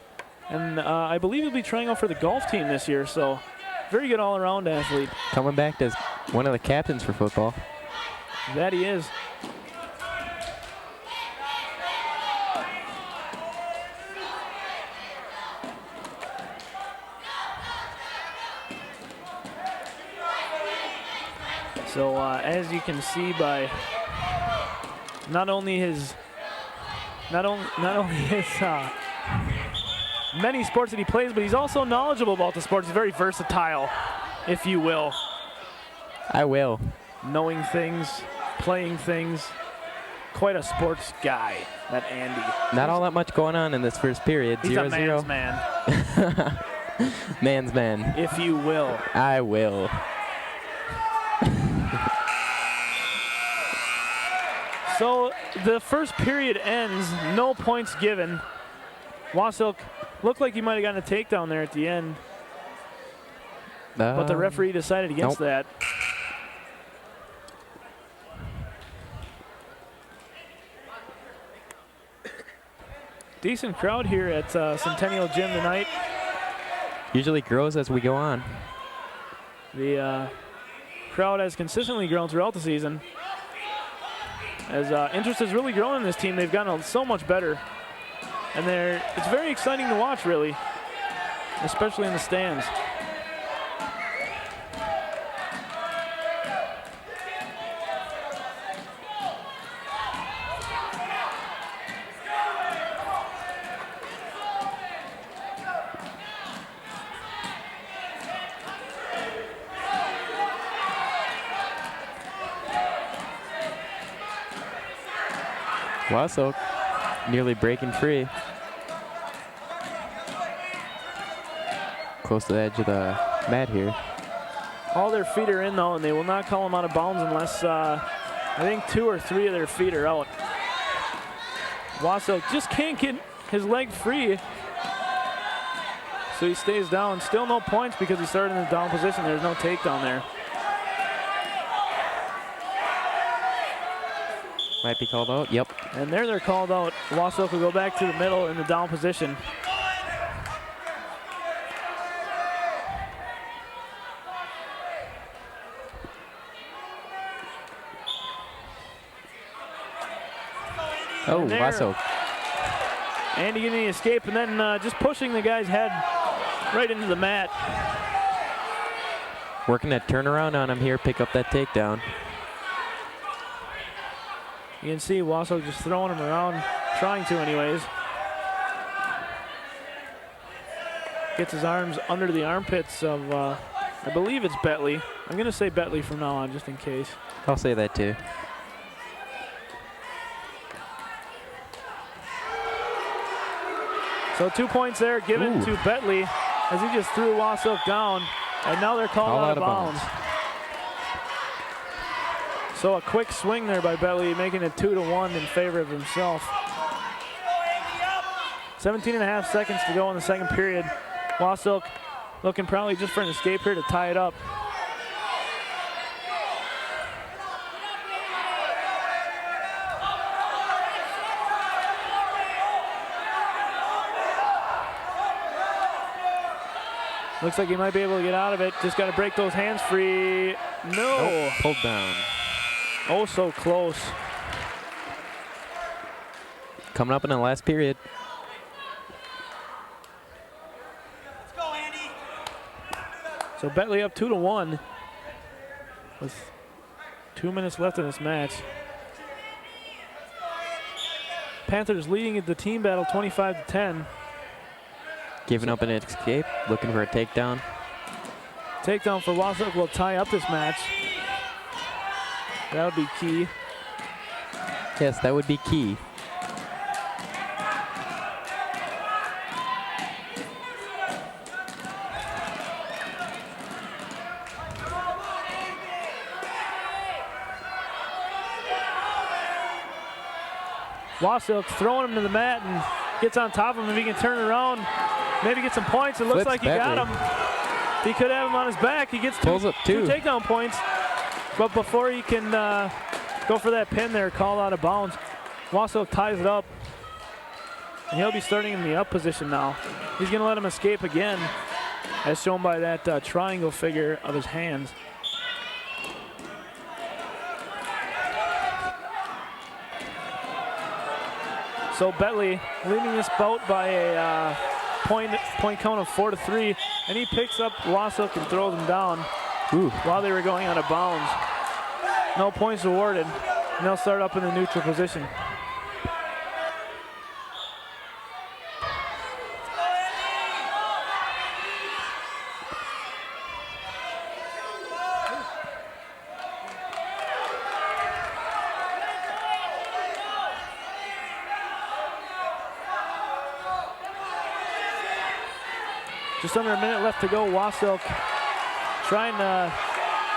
and I believe he'll be trying out for the golf team this year, so very good all-around athlete. Coming back as one of the captains for football. That he is. So as you can see by not only his many sports that he plays, but he's also knowledgeable about the sports. He's very versatile, if you will. I will. Knowing things, playing things. Quite a sports guy, that Andy. Not all that much going on in this first period. He's 0-0. a man's man, Man's man. if you will. I will. So the first period ends, no points given. Wasilk looked like he might have gotten a takedown there at the end, but the referee decided against that. Decent crowd here at Centennial Gym tonight. Usually grows as we go on. The crowd has consistently grown throughout the season. As interest has really grown in this team, they've gotten so much better. And it's very exciting to watch, really, especially in the stands. Wasilk nearly breaking free. Close to the edge of the mat here. All their feet are in, though, and they will not call them out of bounds unless I think 2 or 3 of their feet are out. Wasilk just can't get his leg free, so he stays down. Still no points because he started in the down position. There's no takedown there. Might be called out. Yep. And there they're called out. Wasilk will go back to the middle in the down position. Oh, there, Wasilk. Andy getting the escape and then just pushing the guy's head right into the mat. Working that turnaround on him here, pick up that takedown. You can see Wasso just throwing him around, trying to anyways. Gets his arms under the armpits of, I believe it's Betley. I'm going to say Betley from now on, just in case. I'll say that too. So 2 points there given to Betley as he just threw Wasso down, and now they're called out of bounds. So a quick swing there by Betley, making it 2-1 in favor of himself. 17.5 seconds to go in the second period. Wasso looking probably just for an escape here to tie it up. Looks like he might be able to get out of it. Just got to break those hands free. No. Nope, pulled down. Oh, so close. Coming up in the last period. So Betley up 2-1 with 2 minutes left in this match. Panthers leading the team battle 25-10. Giving up an escape, looking for a takedown. Takedown for Wasso will tie up this match. That would be key. Yes, that would be key. Wasso throwing him to the mat and gets on top of him. If he can turn around, maybe get some points. It looks Flips like he got Betley. him. He could have him on his back. He gets Pulls up two two. takedown points. But before he can go for that pin there, called out of bounds. Wasso ties it up. And he'll be starting in the up position now. He's going to let him escape again, as shown by that triangle figure of his hands. So Betley leading this bout by a point count of 4-3, and he picks up Wasso and throws him down while they were going out of bounds. No points awarded, and they'll start up in the neutral position. Just under a minute left to go. Wasso trying to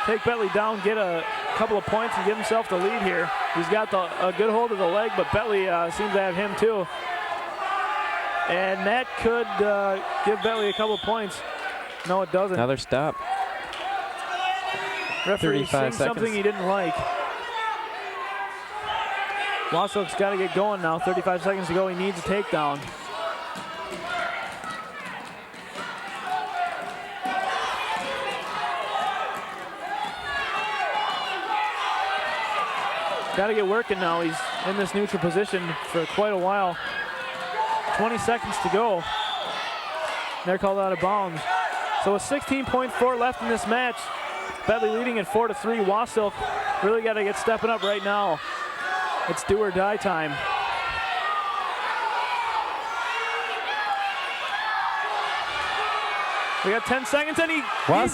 take Betley down, get a couple of points, and give himself the lead here. He's got a good hold of the leg, but Betley seems to have him too. And that could give Betley a couple of points. No, it doesn't. Another stop. Referee 35 seeing seconds. something he didn't like. Wasso's got to get going now. 35 seconds to go. He needs a takedown. Got to get working now. He's in this neutral position for quite a while. 20 seconds to go. They're called out of bounds. So a 16.4 left in this match. Betley leading at 4-3. Wasso really got to get stepping up right now. It's do or die time. We got 10 seconds, and he's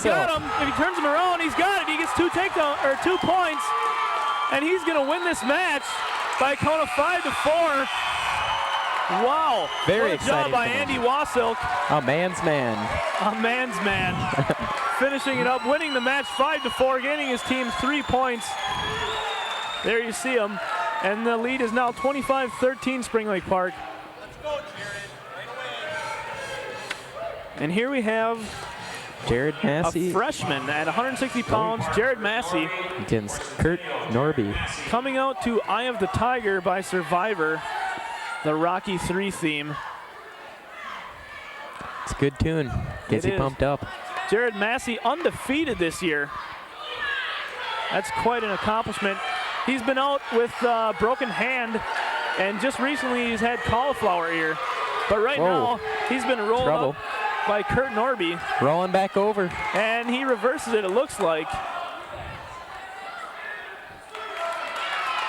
got him. If he turns him around, he's got it. He gets 2 points. And he's going to win this match by a count of 5-4. Wow. Very what a job exciting by for them. Andy Wasso. A man's man. A man's man. Finishing it up, winning the match 5-4, gaining his team 3 points. There you see him. And the lead is now 25-13 Spring Lake Park. Let's go, Jared. Right away. And here we have Jared Massey a freshman at 160 pounds, Jared Massey, against Kurt Norby. coming out to Eye of the Tiger by Survivor, the Rocky 3 theme. It's a good tune. Gets It you is. pumped up. Jared Massey undefeated this year. That's quite an accomplishment. He's been out with a broken hand, and just recently he's had cauliflower ear. But right now, he's been rolled up by Kurt Norby, Rolling back over. and he reverses it, it looks like.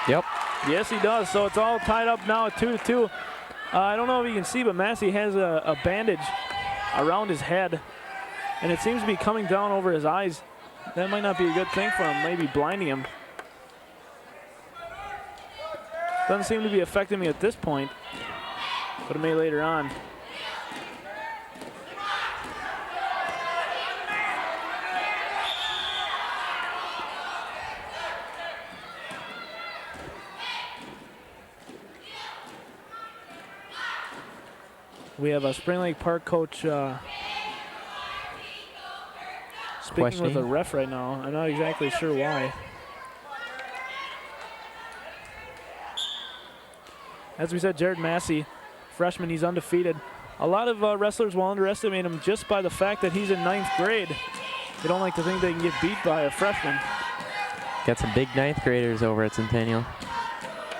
Yep. Yes, he does. So it's all tied up now at 2-2. I don't know if you can see, but Massey has a bandage around his head, and it seems to be coming down over his eyes. That might not be a good thing for him, maybe blinding him. Doesn't seem to be affecting me at this point, but it may later on. We have a Spring Lake Park coach speaking with a ref right now. I'm not exactly sure why. As we said, Jared Massey, freshman, he's undefeated. A lot of wrestlers will underestimate him just by the fact that he's in 9th grade. They don't like to think they can get beat by a freshman. Got some big 9th graders over at Centennial.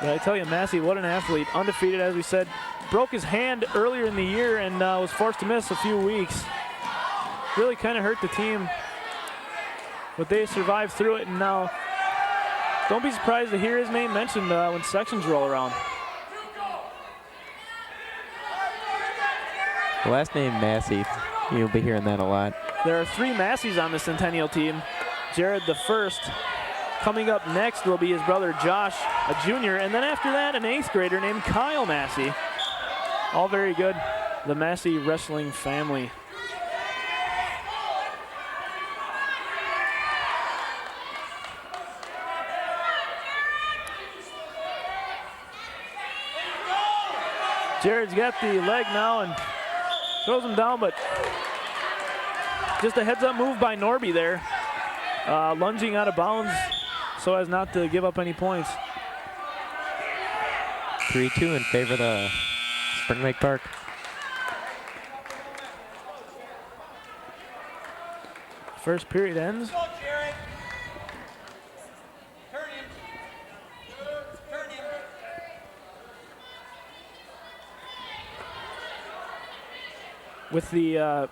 But I tell you, Massey, what an athlete. Undefeated, as we said. Broke his hand earlier in the year and was forced to miss a few weeks. Really kind of hurt the team. But they survived through it, and now don't be surprised to hear his name mentioned when sections roll around. The last name Massey, you'll be hearing that a lot. There are 3 Masseys on the Centennial team. Jared the first. Coming up next will be his brother Josh, a junior, and then after that, an 8th grader named Kyle Massey. All very good. The Massey wrestling family. Jared's got the leg now and throws him down, but just a heads-up move by Norby there. Lunging out of bounds so as not to give up any points. 3-2 in favor of the Spring Lake Park. First period ends. With the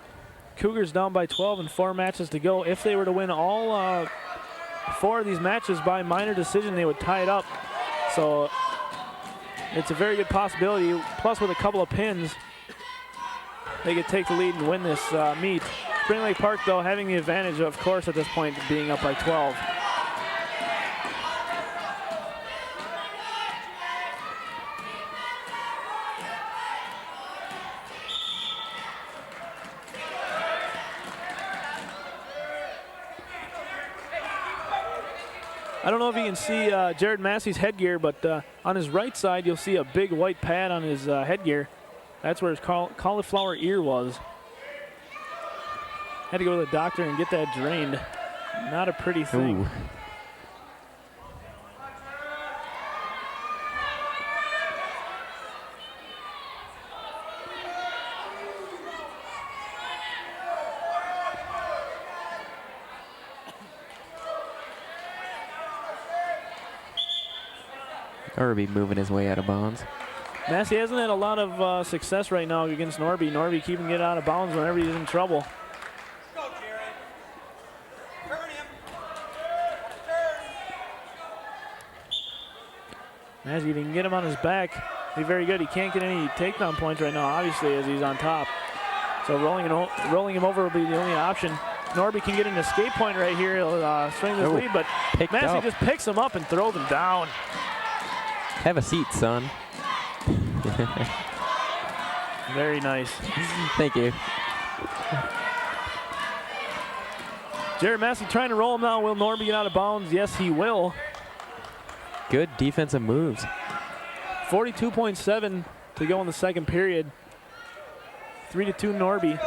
Cougars down by 12 and 4 matches to go, if they were to win all 4 of these matches by minor decision, they would tie it up. So it's a very good possibility. Plus, with a couple of pins, they could take the lead and win this meet. Spring Lake Park, though, having the advantage, of course, at this point, being up by 12. I don't know if you can see Jared Massey's headgear, but on his right side, you'll see a big white pad on his headgear. That's where his cauliflower ear was. Had to go to the doctor and get that drained. Not a pretty thing. Ooh. Norby moving his way out of bounds. Massey hasn't had a lot of success right now against Norby. Norby keeping it out of bounds whenever he's in trouble. Go, Jared. Turn him. Massey, if he can get him on his back, be very good. He can't get any takedown points right now, obviously, as he's on top. So rolling him over will be the only option. Norby can get an escape point right here. He'll swing this lead, but Massey just picks him up and throws him down. Have a seat, son. Very nice. Thank you. Jared Massey trying to roll him now. Will Norby get out of bounds? Yes, he will. Good defensive moves. 42.7 to go in the second period. 3-2 Norby.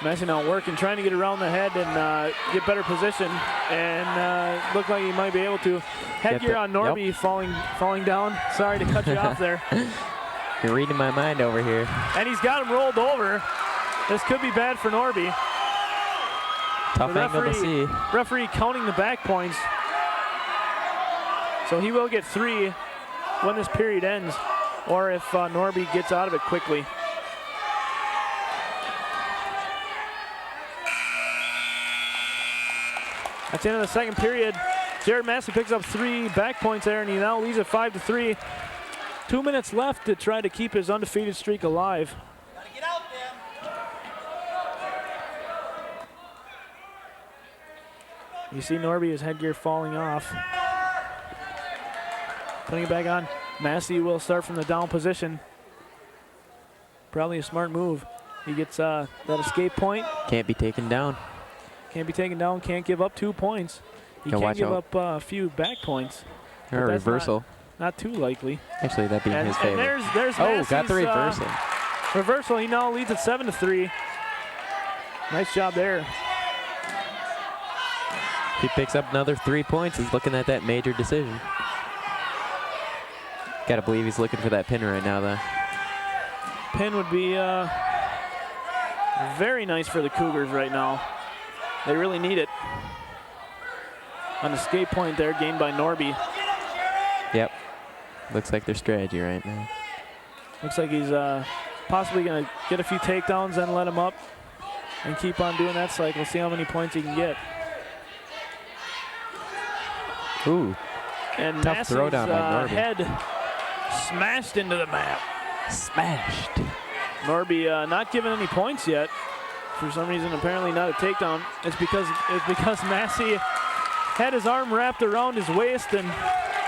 Massey now working, trying to get around the head and get better position, and look like he might be able to. Headgear on Norby, yep. falling down. Sorry to cut you off there. You're reading my mind over here. And he's got him rolled over. This could be bad for Norby. Tough The angle to see. referee counting the back points. So he will get 3 when this period ends, or if Norby gets out of it quickly. At the end of the second period, Jared Massey picks up 3 back points there, and he now leads at 5-3. 2 minutes left to try to keep his undefeated streak alive. Gotta get out there. You see Norby, his headgear falling off. Putting it back on. Massey will start from the down position. Probably a smart move. He gets that escape point. Can't be taken down. Can't be taken down, can't give up 2 points. He Gotta can watch give out. up a few back points. Or a but that's reversal. Not too likely. Actually, that'd be in his And favor. there's Oh, got the Massey's, reversal. Reversal, he now leads at 7-3. Nice job there. He picks up another 3 points. He's looking at that major decision. Gotta believe he's looking for that pin right now, though. Pin would be very nice for the Cougars right now. They really need it. An escape point there gained by Norby. Yep. Looks like their strategy right now. Looks like he's possibly going to get a few takedowns and let him up and keep on doing that cycle. See how many points he can get. Ooh, And tough Massey's throwdown by Norby. head smashed into the mat. Smashed. Norby not given any points yet. For some reason, apparently not a takedown. It's because Massey had his arm wrapped around his waist and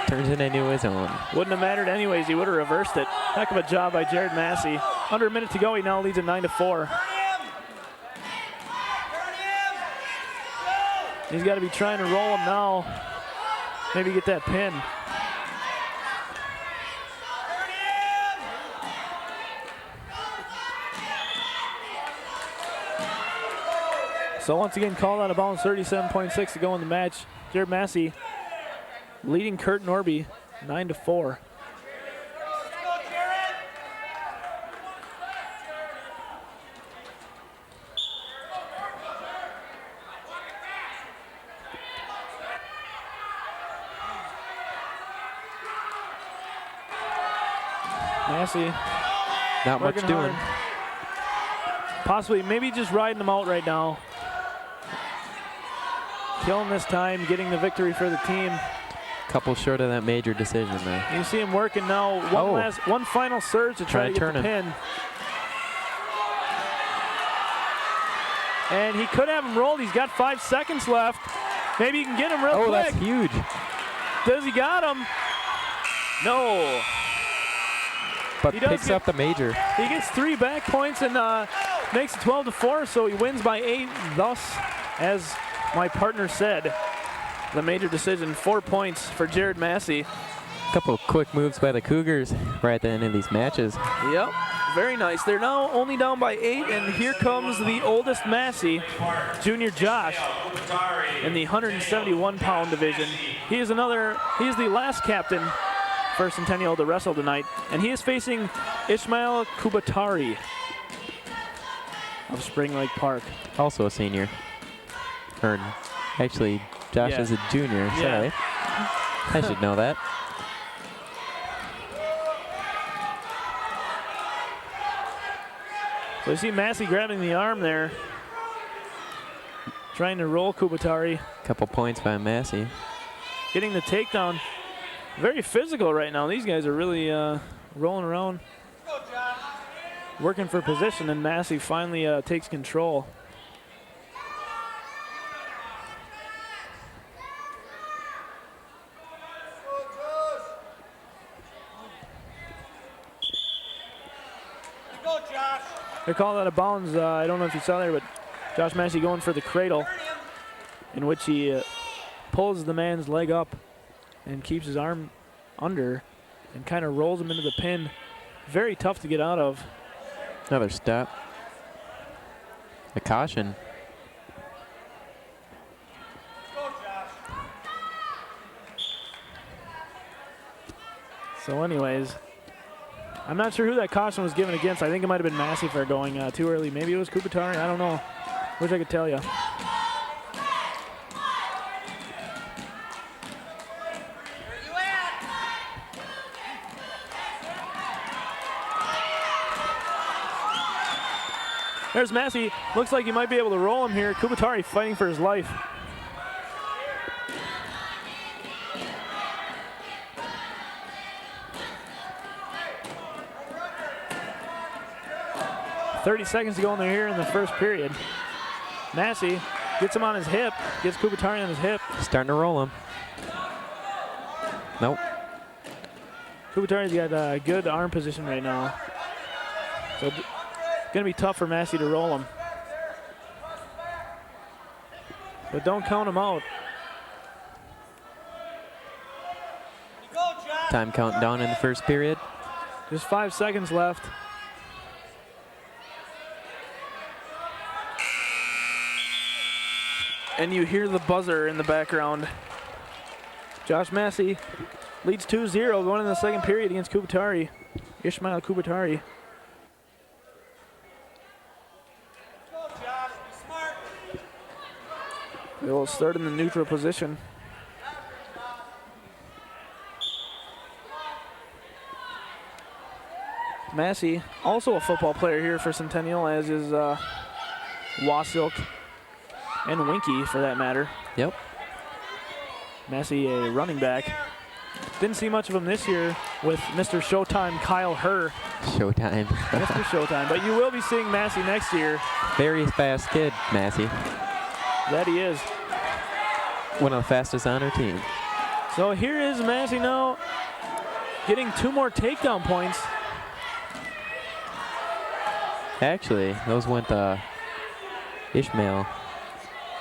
Turns it into his own. wouldn't have mattered anyways. He would have reversed it. Heck of a job by Jared Massey. Under a minute to go, he now leads at 9-4. He's got to be trying to roll him now. Maybe get that pin. So once again, called out of bounds, 37.6 to go in the match. Jared Massey leading Kurt Norby 9-4. Massey Not much working doing. hard. Possibly, maybe just riding them out right now. Killing this time, getting the victory for the team. Couple short of that major decision there. You see him working now. One final surge to try to get the pin. And he could have him rolled. He's got 5 seconds left. Maybe he can get him real quick. Oh, that's huge. Does he got him? No. But He does picks get- up the major. He gets 3 back points and makes it 12-4, so he wins by 8. Thus, as my partner said, the major decision, 4 points for Jared Massey. Couple quick moves by the Cougars right at the end of these matches. Yep, very nice. They're now only down by 8, and here comes the oldest Massey, Junior Josh, in the 171-pound division. He is the last captain for Centennial to wrestle tonight, and he is facing Ismail Kubatari of Spring Lake Park. Also a senior. Or actually, Josh Yeah. is a junior. Yeah. Sorry. I should know that. So you see Massey grabbing the arm there, trying to roll Kubatari, Couple points by Massey. getting the takedown. Very physical right now. These guys are really rolling around, working for position, and Massey finally takes control. They're calling out of bounds. I don't know if you saw there, but Josh Massey going for the cradle, in which he pulls the man's leg up and keeps his arm under and kind of rolls him into the pin. Very tough to get out of. Another step. A caution. So anyways, I'm not sure who that caution was given against. I think it might have been Massey for going too early. Maybe it was Kubatari. I don't know. Wish I could tell you. There's Massey. Looks like he might be able to roll him here. Kubatari fighting for his life. .30 to go in there here in the first period. Massey gets him on his hip, gets Kubatari on his hip. Starting to roll him. Nope. Kubatari's got good arm position right now. So it's going to be tough for Massey to roll him. But don't count him out. Time counting down in the first period. Just 5 seconds left. And you hear the buzzer in the background. Josh Massey leads 2-0 going into the second period against Kubatari. Ishmael Kubatari. They will start in the neutral position. Massey, also a football player here for Centennial, as is Wasilk and Winky, for that matter. Yep. Massey, a running back. Didn't see much of him this year with Mr. Showtime Kyle Herr. Showtime. Mr. Showtime. But you will be seeing Massey next year. Very fast kid, Massey. That he is. One of the fastest on our team. So here is Massey now getting 2 more takedown points. Actually, those went Ishmael.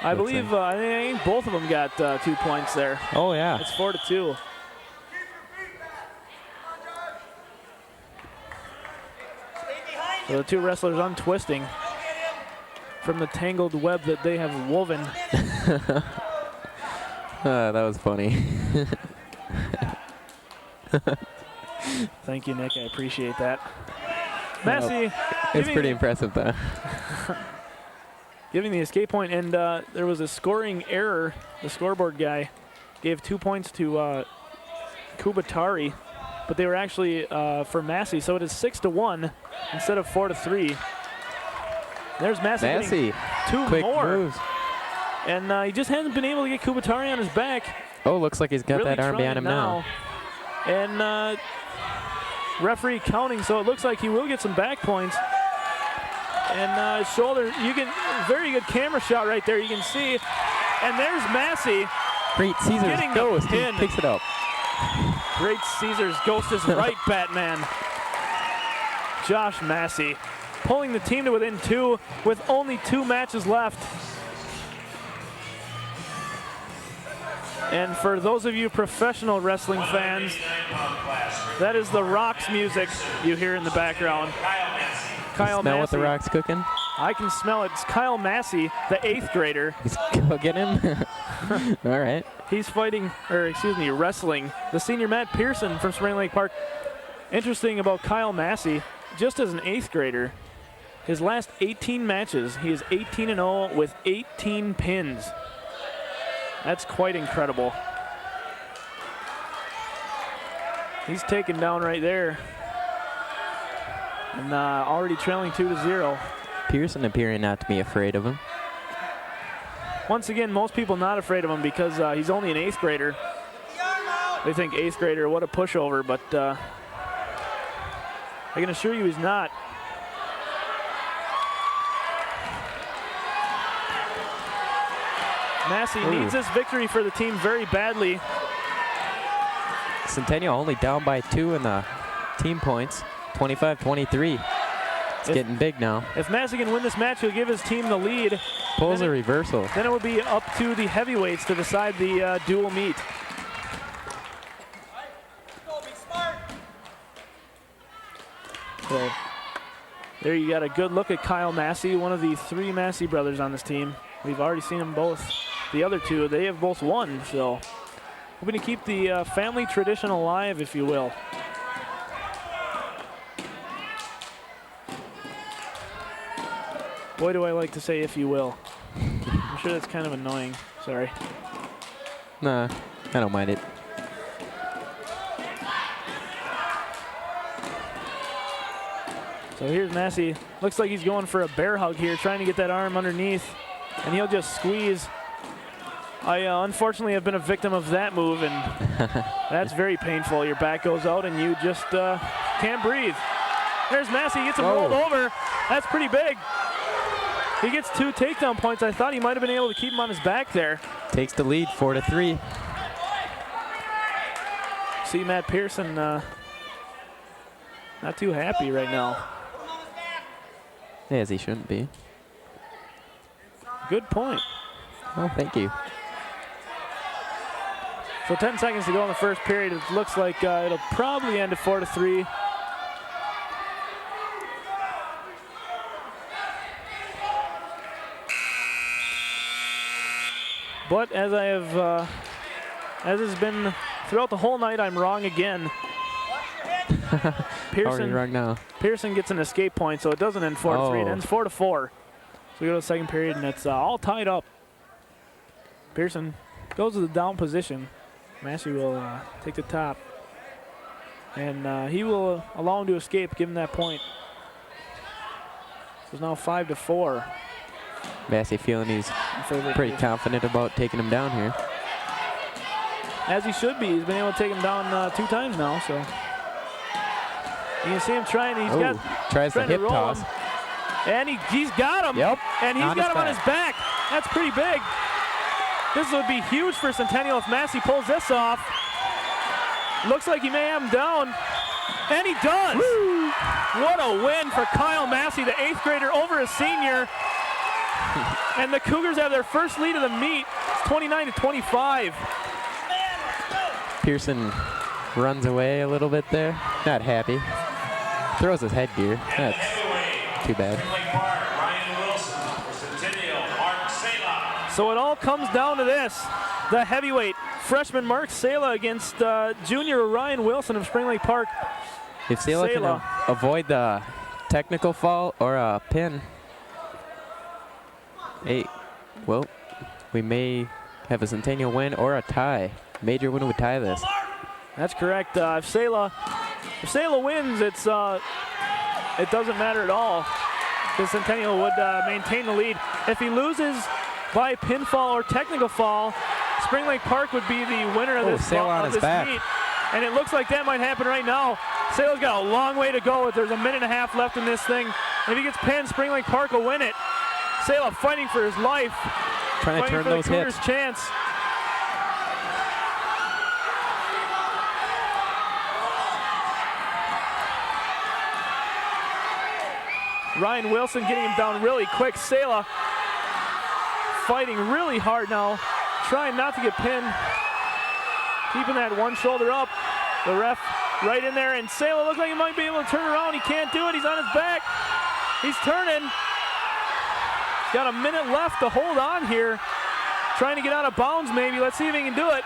I believe, I think both of them got 2 points there. Oh, yeah. It's 4-2. So the 2 wrestlers untwisting from the tangled web that they have woven. That was funny. Thank you, Nick. I appreciate that. Massey. It's pretty impressive, though. Giving the escape point, and there was a scoring error. The scoreboard guy gave 2 points to Kubatari, but they were actually for Massey, so it is 6-1 instead of 4-3. There's Massey getting 2 quick more. moves. And he just hasn't been able to get Kubatari on his back. Oh, looks like he's got Really that arm behind him now. And referee counting, so it looks like he will get some back points. And shoulder, you can, very good camera shot right there, you can see. And there's Massey. Great Caesar's ghost, he pin. picks it up. Great Caesar's ghost is right, Batman. Josh Massey pulling the team to within 2 with only 2 matches left. And for those of you professional wrestling fans, that is the Rock's music you hear in the background. Kyle Smell Massey. what the Rock's cooking? I can smell it. It's Kyle Massey, the 8th grader. He's cooking him? All right. He's fighting, or excuse me, wrestling the senior Matt Pearson from Spring Lake Park. Interesting about Kyle Massey, just as an 8th grader, his last 18 matches, he is 18-0 with 18 pins. That's quite incredible. He's taken down right there. And already trailing 2-0. Pearson appearing not to be afraid of him. Once again, most people not afraid of him because he's only an 8th grader. They think 8th grader, what a pushover, but I can assure you he's not. Massey needs this victory for the team very badly. Centennial only down by 2 in the team points, 25-23. It's getting big now. If Massey can win this match, he'll give his team the lead. Pulls a reversal. Then it will be up to the heavyweights to decide the dual meet. So there you got a good look at Kyle Massey, one of the 3 Massey brothers on this team. We've already seen them both. The other 2, they have both won, so hoping to keep the family tradition alive, if you will. Boy, do I like to say if you will. I'm sure that's kind of annoying. Sorry. Nah, I don't mind it. So here's Massey. Looks like he's going for a bear hug here, trying to get that arm underneath, and he'll just squeeze. I unfortunately have been a victim of that move, and that's very painful. Your back goes out and you just can't breathe. There's Massey, he gets him rolled over. That's pretty big. He gets 2 takedown points. I thought he might have been able to keep him on his back there. Takes the lead, 4-3. See Matt Pearson not too happy right now. As he shouldn't be. Good point. Oh, thank you. So 10 seconds to go in the first period. It looks like it'll probably end at 4-3. But as I have, as has been throughout the whole night, I'm wrong again. How are you wrong now? Pearson gets an escape point, so it doesn't end 4-3. It ends 4-4. So we go to the second period, and it's all tied up. Pearson goes to the down position. Massey will take the top, and he will allow him to escape, give him that point. So it's now 5-4. Massey feeling he's pretty confident about taking him down here. As he should be. He's been able to take him down 2 times now, so. You can see him trying. Tries the hip toss. And he's got him. Yep. And he's got him on his back. That's pretty big. This would be huge for Centennial if Massey pulls this off. Looks like he may have him down. And he does. Woo. What a win for Kyle Massey, the 8th grader over a senior. And the Cougars have their first lead of the meet. It's 29-25. Pearson runs away a little bit there. Not happy. Throws his headgear. That's too bad. So it all comes down to this. The heavyweight freshman Mark Sala against junior Ryan Wilson of Spring Lake Park. If Sala can avoid the technical fall or a pin, hey, well, we may have a Centennial win or a tie. Major win would tie this. That's correct. If Sala wins, it doesn't matter at all. The Centennial would maintain the lead. If he loses by pinfall or technical fall, Spring Lake Park would be the winner of this meet. And it looks like that might happen right now. Sala's got a long way to go. There's a minute and a half left in this thing. If he gets pinned, Spring Lake Park will win it. Sala fighting for his life. Trying to turn those hips. Chance. Ryan Wilson getting him down really quick. Sala fighting really hard now, trying not to get pinned. Keeping that one shoulder up. The ref right in there, and Sala looks like he might be able to turn around. He can't do it. He's on his back. He's turning. He's got a minute left to hold on here. Trying to get out of bounds maybe. Let's see if he can do it.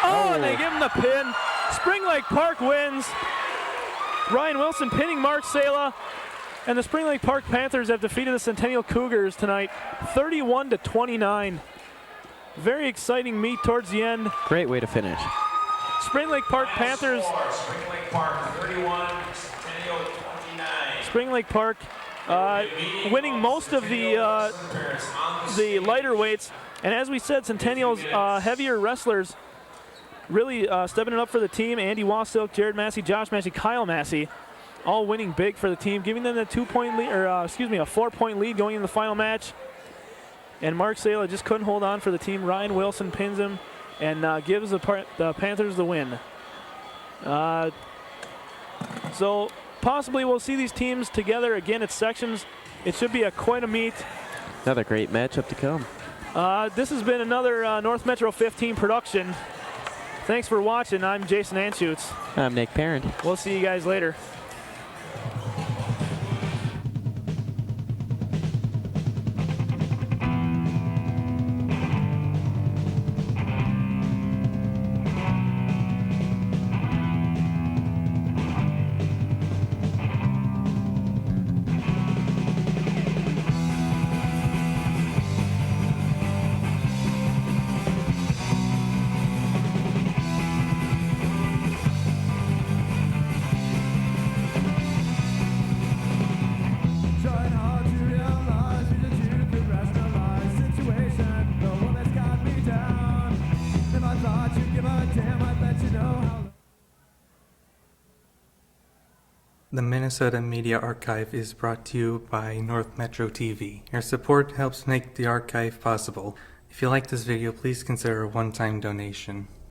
Oh, and they give him the pin. Spring Lake Park wins. Ryan Wilson pinning Mark Sala. And the Spring Lake Park Panthers have defeated the Centennial Cougars tonight, 31-29. Very exciting meet towards the end. Great way to finish. Spring Lake Park Panthers. Spring Lake Park 31, Centennial 29. Spring Lake Park winning most of the lighter weights. And as we said, Centennial's heavier wrestlers really stepping it up for the team. Andy Wassilk, Jared Massey, Josh Massey, Kyle Massey. All winning big for the team, giving them a 2-point lead, or a 4-point lead going into the final match. And Mark Sala just couldn't hold on for the team. Ryan Wilson pins him and gives the Panthers the win. So possibly we'll see these teams together again at sections. It should be quite a meet. Another great matchup to come. This has been another North Metro 15 production. Thanks for watching. I'm Jason Anschutz. I'm Nick Parent. We'll see you guys later. The Minnesota Media Archive is brought to you by North Metro TV. Your support helps make the archive possible. If you like this video, please consider a one-time donation.